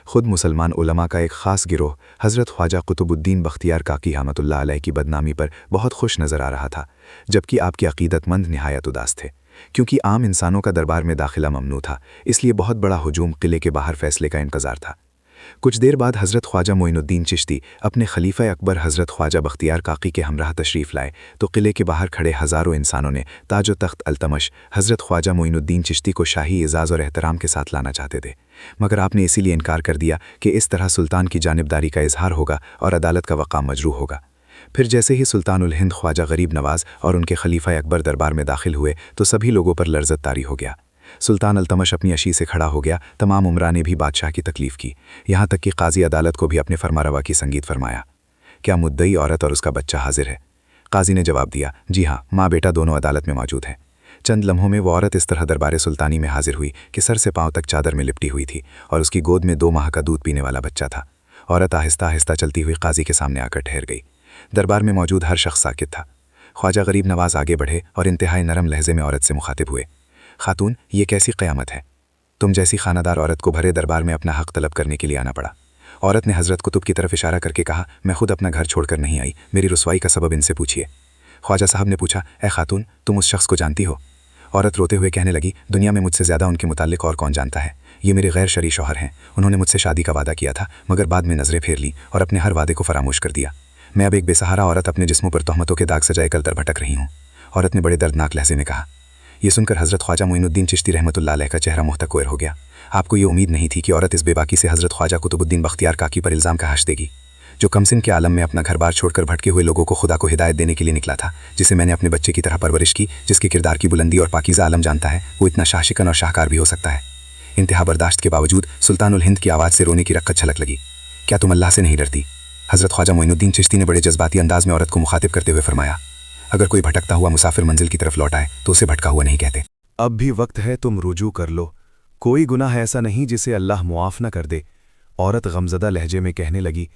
खुद मुसलमान उलमा का एक ख़ास गिरोह हज़रत ख्वाजा कुतुबुद्दीन बख्तियार काकी रहमतुल्लाह अलैह की बदनामी पर बहुत खुश नज़र आ रहा था, जबकि आपके अक़ीदतमंद निहायत उदास थे। क्योंकि आम इंसानों का दरबार में दाखिला ममनू था, इसलिए बहुत बड़ा हुजूम किले के बाहर फैसले का इंतज़ार था। कुछ देर बाद हज़रत ख्वाजा मोइनुद्दीन चिश्ती अपने खलीफा अकबर हज़रत ख्वाजा बख्तियार काकी के हमराह तशरीफ़ लाए तो किले के बाहर खड़े हज़ारों इंसानों ने ताजो तख्त अल्तमश हज़रत ख्वाजा मोइनुद्दीन चिश्ती को शाही एजाज़ और एहतराम के साथ लाना चाहते थे, मगर आपने इसीलिए इनकार कर दिया कि इस तरह सुल्तान की जानिबदारी का इजहार होगा और अदालत का वक़ाम मजरूह होगा। फिर जैसे ही सुल्तानुल हिंद ख्वाजा गरीब नवाज़ और उनके खलीफा अकबर दरबार में दाखिल हुए तो सभी लोगों पर लर्ज़त तारी हो गया। सुल्तान अल्तमश अपनी अशी से खड़ा हो गया, तमाम उमरा ने भी बादशाह की तकलीफ़ की, यहाँ तक कि काजी अदालत को भी अपने फरमारवा की संगीत फरमाया। क्या मुद्दई औरत और उसका बच्चा हाजिर है? काजी ने जवाब दिया, जी हाँ, माँ बेटा दोनों अदालत में मौजूद हैं। चंद लम्हों में वो औरत इस तरह दरबार सुल्तानी में हाजिर हुई कि सर से पाँव तक चादर में लिपटी हुई थी और उसकी गोद में 2 माह का दूध पीने वाला बच्चा था। औरत आहिस्ता आहिस्ता चलती हुई काजी के सामने आकर ठहर गई। दरबार में मौजूद हर शख्स साकित था। ख्वाजा गरीब नवाज़ आगे बढ़े और इंतहाई नरम लहजे में औरत से मुखातिब हुए, खातून, ये कैसी क़यामत है? तुम जैसी खानादार औरत को भरे दरबार में अपना हक़ तलब करने के लिए आना पड़ा। औरत ने हज़रत कुतुब की तरफ इशारा करके कहा, मैं खुद अपना घर छोड़कर नहीं आई, मेरी रुसवाई का सबब इनसे पूछिए। ख्वाजा साहब ने पूछा, ए खातून, तुम उस शख्स को जानती हो? औरत रोते हुए कहने लगी, दुनिया में मुझसे ज़्यादा उनके मुताल्लिक़ और कौन जानता है। ये मेरे गैर शरई शौहर हैं। उन्होंने मुझसे शादी का वादा किया था, मगर बाद में नज़रें फेर ली और अपने हर वादे को फरामोश कर दिया। मैं अब एक बेसहारा औरत अपने जिस्मों पर तहमतों के दाग सजाए कर दर भटक रही हूँ। औरत ने बड़े दर्दनाक लहजे में कहा। ये सुनकर हज़रत ख्वाजा मोइनुद्दीन चिश्ती रहमतुल्लाह अलैह का चेहरा मुहतक़िर हो गया। आपको ये उम्मीद नहीं थी कि औरत इस बेबाकी से हज़रत ख्वाजा कुतुबुद्दीन बख्तियार काकी पर इल्ज़ाम का हाश देगी, जो कमसिन के आलम में अपना घर बार छोड़कर भटके हुए लोगों को खुदा को हिदायत देने के लिए निकला था, जिसे मैंने अपने बच्चे की तरह परवरिश की, जिसके किरदार की बुलंदी और पाकीज़ा आलम जानता है, वो इतना शाशिकन और शाहकार भी हो सकता है। इंतहा बर्दाश्त के बावजूद सुल्तानुल हिंद की आवाज़ से रोने की रक्कत छलक लगी। क्या तुम अल्लाह से नहीं डरती? हज़रत ख्वाजा मोइनुद्दीन चिश्ती ने बड़े जज्बाती अंदाज में औरत को मुखातिब करते हुए फरमाया, अगर कोई भटकता हुआ मुसाफिर मंजिल की तरफ लौट आए तो उसे भटका हुआ नहीं कहते। अब भी वक्त है, तुम रुजू कर लो। कोई गुनाह ऐसा नहीं जिसे अल्लाह मुआफ़ न कर दे। औरत गमज़दा लहजे में कहने लगी,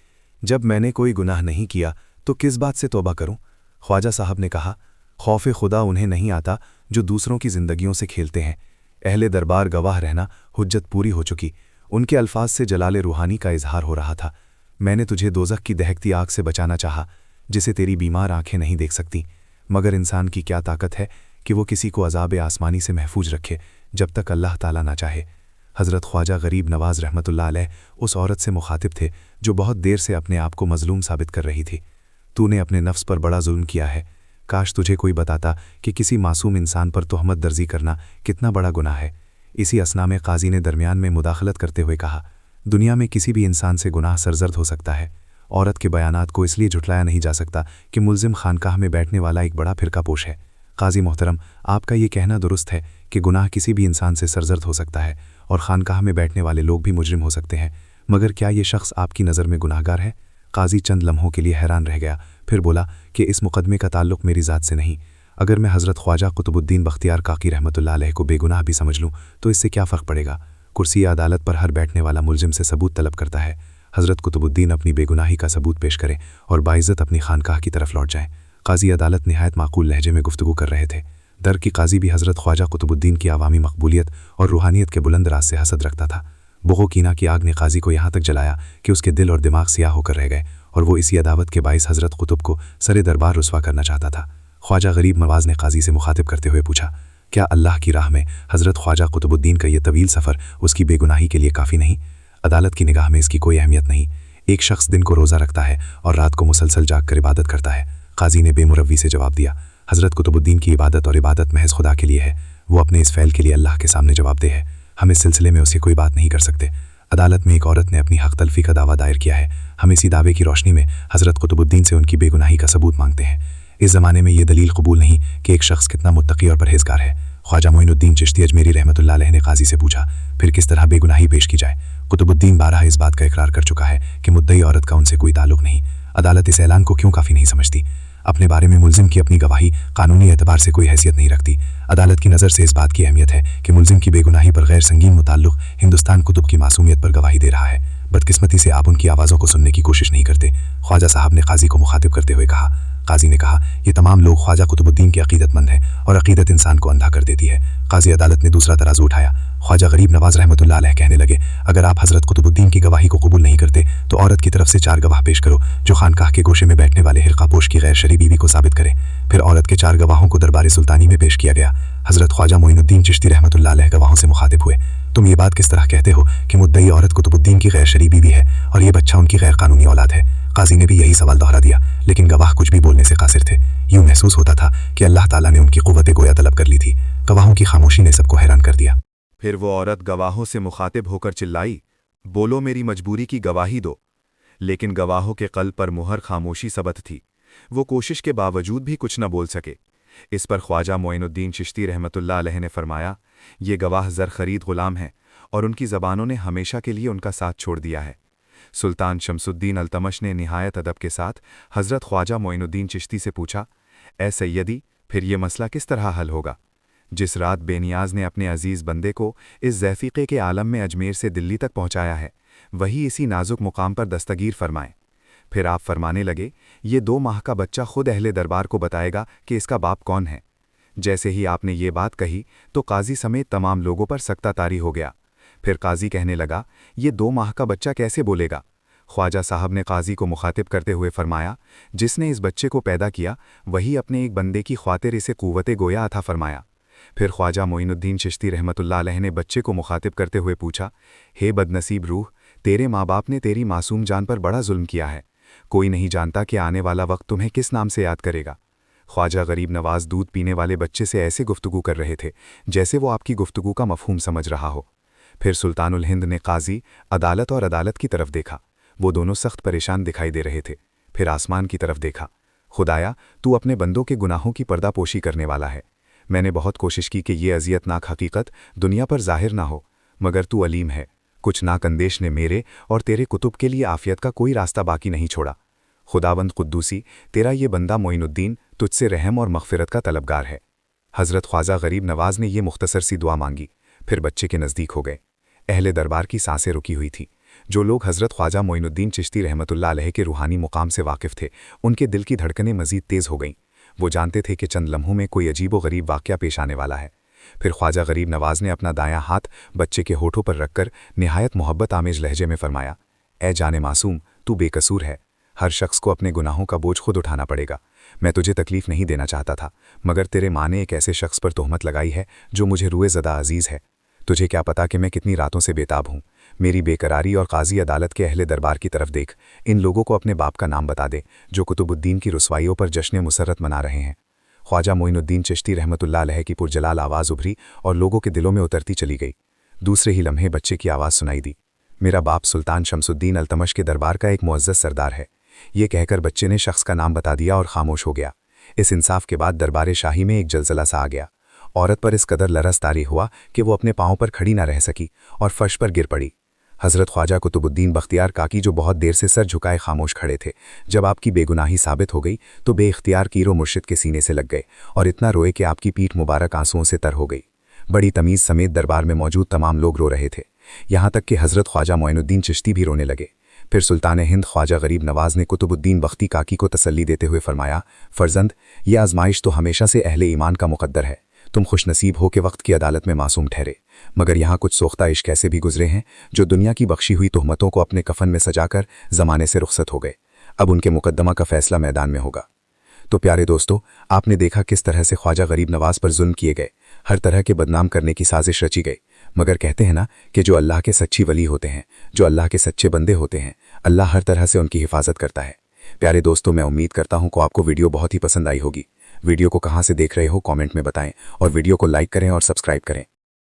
जब मैंने कोई गुनाह नहीं किया तो किस बात से तौबा करूं? ख्वाजा साहब ने कहा, खौफ खुदा उन्हें नहीं आता जो दूसरों की ज़िंदगियों से खेलते हैं। अहले दरबार गवाह रहना, हुज्जत पूरी हो चुकी। उनके अल्फाज से जलाले रूहानी का इजहार हो रहा था। मैंने तुझे दोज़ख की दहकती आग से बचाना चाहा, जिसे तेरी बीमार आंखें नहीं देख सकती, मगर इंसान की क्या ताकत है कि वो किसी को अज़ाब आसमानी से महफूज रखे जब तक अल्लाह ताला ना चाहे। हज़रत ख्वाजा गरीब नवाज़ रहमतुल्लाह अलैह उस औरत से मुखातिब थे जो बहुत देर से अपने आप को मज़लूम साबित कर रही थी। तूने अपने नफ्स पर बड़ा जुल्म किया है। काश तुझे कोई बताता कि किसी मासूम इंसान पर तोहमत दर्जी करना कितना बड़ा गुनाह है। इसी असना में काजी ने दरमियान में मुदाखलत करते हुए कहा, दुनिया में किसी भी इंसान से गुनाह सरजर्द हो सकता है। औरत के बयानात को इसलिए झुटलाया नहीं जा सकता कि मुल्जिम खानकाह में बैठने वाला एक बड़ा फिरकापोश है। काजी मोहतरम, आपका ये कहना दुरुस्त है कि गुनाह किसी भी इंसान से सरजर्द हो सकता है और खानकाह में बैठने वाले लोग भी मुजरिम हो सकते हैं, मगर क्या ये शख्स आपकी नज़र में गुनाहगार है? काजी चंद लम्हों के लिए हैरान रह गया, फिर बोला कि इस मुकदमे का ताल्लुक़ मेरी ज़ात से नहीं। अगर मैं हज़रत ख्वाजा कुतुबुद्दीन बख्तियार काकी रहमतुल्लाह अलैह को बेगुनाह भी समझ लूँ तो इससे क्या फ़र्क पड़ेगा? कुर्सी अदालत पर हर बैठने वाला मुलजिम से सबूत तलब करता है। हज़रत कुतुबुद्दीन अपनी बेगुनाही का सबूत पेश करें और बाइज़्ज़त अपनी खानकाह की तरफ लौट जाएँ। काजी अदालत निहायत माकूल लहजे में गुफ्तगू कर रहे थे। दर की काजी भी हज़रत ख्वाजा कुतुबुद्दीन की आवामी मकबूलियत और रूहानियत के बुलंद राज से हसद रखता था। बुग़ो कीना की आग ने काजी को यहाँ तक जलाया कि उसके दिल और दिमाग सियाह होकर रह गए और वो इसी अदावत के बाइस हज़रत कुतुब को सरे दरबार रुस्वा करना चाहता था। ख्वाजा गरीब नवाज़ ने काजी से मुखातिब करते हुए पूछा,
क्या अल्लाह की राह में हज़रत ख्वाजा कुतुबुद्दीन का ये तवील सफ़र उसकी बेगुनाही के लिए काफ़ी नहीं? अदालत की निगाह में इसकी कोई अहमियत नहीं। एक शख्स दिन को रोज़ा रखता है और रात को मुसलसल जाग कर इबादत करता है। काजी ने बेमुरव्वी से जवाब दिया, हज़रत कुतुबुद्दीन की इबादत और इबादत महज खुदा के लिए है। वो अपने इस फ़ैल के लिए अल्लाह के सामने जवाबदेह है। हम इस सिलसिले में उससे कोई बात नहीं कर सकते। अदालत में एक औरत ने अपनी हक तलफी का दावा दायर किया है। हम इसी दावे की रोशनी में हज़रत कुतुबुद्दीन से उनकी बेगुनाही का सबूत मांगते हैं। इस ज़माने में ये दलील कबूल नहीं कि एक शख्स कितना मुत्तकी और परहेज़गार है। ख्वाजा मोइनुद्दीन चिश्ती अजमेरी रहमतुल्लाह अलैह ने काजी से पूछा, फिर किस तरह बेगुनाही पेश की जाए? कुतुबुद्दीन बारहा इस बात का इकरार कर चुका है कि मुद्दई औरत का उनसे कोई ताल्लुक नहीं। अदालत इस ऐलान को क्यों काफ़ी नहीं समझती? अपने बारे में मुल्जिम की अपनी गवाही कानूनी एतबार से कोई हैसियत नहीं रखती। अदालत की नज़र से इस बात की अहमियत है कि मुल्जिम की बेगुनाही पर गैर संगीन मुताल्लुक हिंदुस्तान कुतुब की मासूमियत पर गवाही दे रहा है। बदकिस्मती से आप उनकी आवाज़ों को सुनने की कोशिश नहीं करते। ख्वाजा साहब ने काजी को मुखातिब करते हुए कहा। काजी ने कहा, ये तमाम लोग ख्वाजा कुतुबुद्दीन के अकीदतमंद हैं और अकीदत इंसान को अंधा कर देती है। काजी अदालत ने दूसरा तराजू उठाया। ख्वाजा गरीब नवाज रहमतुल्लाह अलैह कहने लगे, अगर आप हज़रत कुतुबुद्दीन की गवाही को कबूल नहीं करते तो औरत की तरफ से 4 गवाह पेश करो जो खानकाह के गोशे में बैठने वाले हिरकापोश की गैर शरई बीवी को साबित करे। फिर औरत के 4 गवाहों को दरबार सुल्तानी में पेश किया गया। हज़रत ख्वाजा मोइनुद्दीन चिश्ती रहमतुल्लाह अलैह गवाहों से मुखातिब हुए, तुम ये बात किस तरह कहते हो कि मुद्दई औरत कुतुबुद्दीन की गैर शरई बीवी है और ये बच्चा उनकी गैर कानूनी औलाद है? काजी ने भी यही सवाल दोहरा दिया, लेकिन गवाह कुछ भी बोलने से कासिर थे। यूं महसूस होता था कि अल्लाह ताला ने उनकी कुव्वत गोया तलब कर ली थी। गवाहों की खामोशी ने सबको हैरान कर दिया।
फिर वो औरत गवाहों से मुखातिब होकर चिल्लाई, बोलो, मेरी मजबूरी की गवाही दो। लेकिन गवाहों के क़ल्ब पर मुहर खामोशी सबत थी। वो कोशिश के बावजूद भी कुछ न बोल सके। इस पर ख्वाजा मोइनुद्दीन चिश्ती रहमतुल्लाह अलैह ने फरमाया, ये गवाह ज़र खरीद ग़ुलाम हैं और उनकी ज़बानों ने हमेशा के लिए उनका साथ छोड़ दिया है। सुल्तान शमसुद्दीन अल्तमश ने निहायत अदब के साथ हज़रत ख्वाजा मोइनुद्दीन चिश्ती से पूछा, ए सैयदी, फिर ये मसला किस तरह हल होगा? जिस रात बेनियाज़ ने अपने अजीज़ बंदे को इस ज़ैफ़ीक़े के आलम में अजमेर से दिल्ली तक पहुँचाया है, वही इसी नाजुक मुकाम पर दस्तगीर फरमाएँ। फिर आप फरमाने लगे, ये 2 माह का बच्चा खुद अहले दरबार को बताएगा कि इसका बाप कौन है। जैसे ही आपने ये बात कही तो काजी समेत तमाम लोगों पर सख्ता तारी हो गया। फिर काजी कहने लगा, ये 2 माह का बच्चा कैसे बोलेगा? ख्वाजा साहब ने काजी को मुखातिब करते हुए फरमाया, जिसने इस बच्चे को पैदा किया वही अपने एक बंदे की ख्वातिर इसे कुव्वते गोया अता फरमाया। फिर ख्वाजा मोइनुद्दीन चिश्ती रहमतुल्लाह अलैह ने बच्चे को मुखातिब करते हुए पूछा, हे बदनसीब रूह, तेरे माँ बाप ने तेरी मासूम जान पर बड़ा जुल्म किया है। कोई नहीं जानता कि आने वाला वक्त तुम्हें किस नाम से याद करेगा। ख्वाजा गरीब नवाज दूध पीने वाले बच्चे से ऐसे गुफ्तगू कर रहे थे जैसे वो आपकी गुफ्तगू का मफहूम समझ रहा हो। फिर सुल्तानुल हिंद ने काजी, अदालत और अदालत की तरफ देखा। वो दोनों सख्त परेशान दिखाई दे रहे थे। फिर आसमान की तरफ देखा। खुदाया, तू अपने बंदों के गुनाहों की पर्दापोशी करने वाला है। मैंने बहुत कोशिश की कि ये अजियतनाक हकीकत दुनिया पर जाहिर ना हो, मगर तू अलीम है। कुछ नाकंदेश ने मेरे और तेरे कुतुब के लिए आफियत का कोई रास्ता बाकी नहीं छोड़ा। खुदावंद कुद्दूसी, तेरा ये बंदा मोइनुद्दीन तुझसे रहम और मग़फ़िरत का तलबगार है। हज़रत ख्वाजा गरीब नवाज ने ये मुख्तसर सी दुआ मांगी, फिर बच्चे के नज़दीक हो गए। अहले दरबार की सांसें रुकी हुई थी। जो लोग हज़रत ख्वाजा मोइनुद्दीन चिश्ती रहमतुल्लाह अलैह के रूहानी मुकाम से वाकिफ़ थे, उनके दिल की धड़कनें मज़ीद तेज़ हो गईं। वो जानते थे कि चंद लम्हों में कोई अजीब व गरीब वाक़या पेश आने वाला है। फिर ख्वाजा गरीब नवाज ने अपना दायां हाथ बच्चे के होठों पर रखकर निहायत मोहब्बत आमेज लहजे में फरमाया, ए जाने मासूम, तू बेकसूर है। हर शख्स को अपने गुनाहों का बोझ खुद उठाना पड़ेगा। मैं तुझे तकलीफ़ नहीं देना चाहता था, मगर तेरे माँ ने एक ऐसे शख्स पर तोहमत लगाई है जो मुझे रूए ज़दा अजीज़ है। तुझे क्या पता कि मैं कितनी रातों से बेताब हूँ। मेरी बेकरारी और काजी अदालत के अहले दरबार की तरफ देख। इन लोगों को अपने बाप का नाम बता दे जो कुतुबुद्दीन की रुसवाइयों पर जश्न मुसर्रत मना रहे हैं। ख्वाजा मोइनुद्दीन चिश्ती रहमतुल्लाह अलैह की पुरजलाल आवाज़ उभरी और लोगों के दिलों में उतरती चली गई। दूसरे ही लम्हे बच्चे की आवाज़ सुनाई दी, मेरा बाप सुल्तान शमसुद्दीन अल्तमश के दरबार का एक मुअज़्ज़ज़ सरदार है। ये कहकर बच्चे ने शख्स का नाम बता दिया और खामोश हो गया। इस इंसाफ के बाद दरबार शाही में एक जलजला सा आ गया। औरत पर इस कदर लरज़ तारी हुआ कि वो अपने पाँव पर खड़ी ना रह सकी और फर्श पर गिर पड़ी। हज़रत ख्वाजा कुतुबुद्दीन बख्तियार काकी, जो बहुत देर से सर झुकाए खामोश खड़े थे, जब आपकी बेगुनाही साबित हो गई तो बेइख्तियार कीरो मुर्शिद के सीने से लग गए और इतना रोए कि आपकी पीठ मुबारक आंसुओं से तर हो गई। बड़ी तमीज़ समेत दरबार में मौजूद तमाम लोग रो रहे थे, यहाँ तक कि हज़रत ख्वाजा मोइनुद्दीन चिश्ती भी रोने लगे। फिर सुल्तान हिंद ख्वाजा गरीब नवाज ने कुतुबुद्दीन बख्ती काकी को तसल्ली देते हुए फरमाया, फ़र्जंद, ये आजमाइश तो हमेशा से अहले ईमान का मुक़द्दर है। तुम खुशनसीब हो कि वक्त की अदालत में मासूम ठहरे, मगर यहाँ कुछ सोख्ता इश्क ऐसे भी गुजरे हैं जो दुनिया की बख्शी हुई तोहमतों को अपने कफन में सजाकर ज़माने से रुखसत हो गए। अब उनके मुकद्दमा का फ़ैसला मैदान में होगा। तो प्यारे दोस्तों, आपने देखा किस तरह से ख्वाजा गरीब नवाज पर जुल्म किए गए।
हर तरह के बदनाम करने की साजिश रची गई। मगर कहते हैं ना कि जो अल्लाह के सच्ची वली होते हैं, जो अल्लाह के सच्चे बंदे होते हैं, अल्लाह हर तरह से उनकी हिफाजत करता है। प्यारे दोस्तों, मैं उम्मीद करता हूं कि आपको वीडियो बहुत ही पसंद आई होगी। वीडियो को कहां से देख रहे हो कमेंट में बताएं और वीडियो को लाइक करें और सब्सक्राइब करें।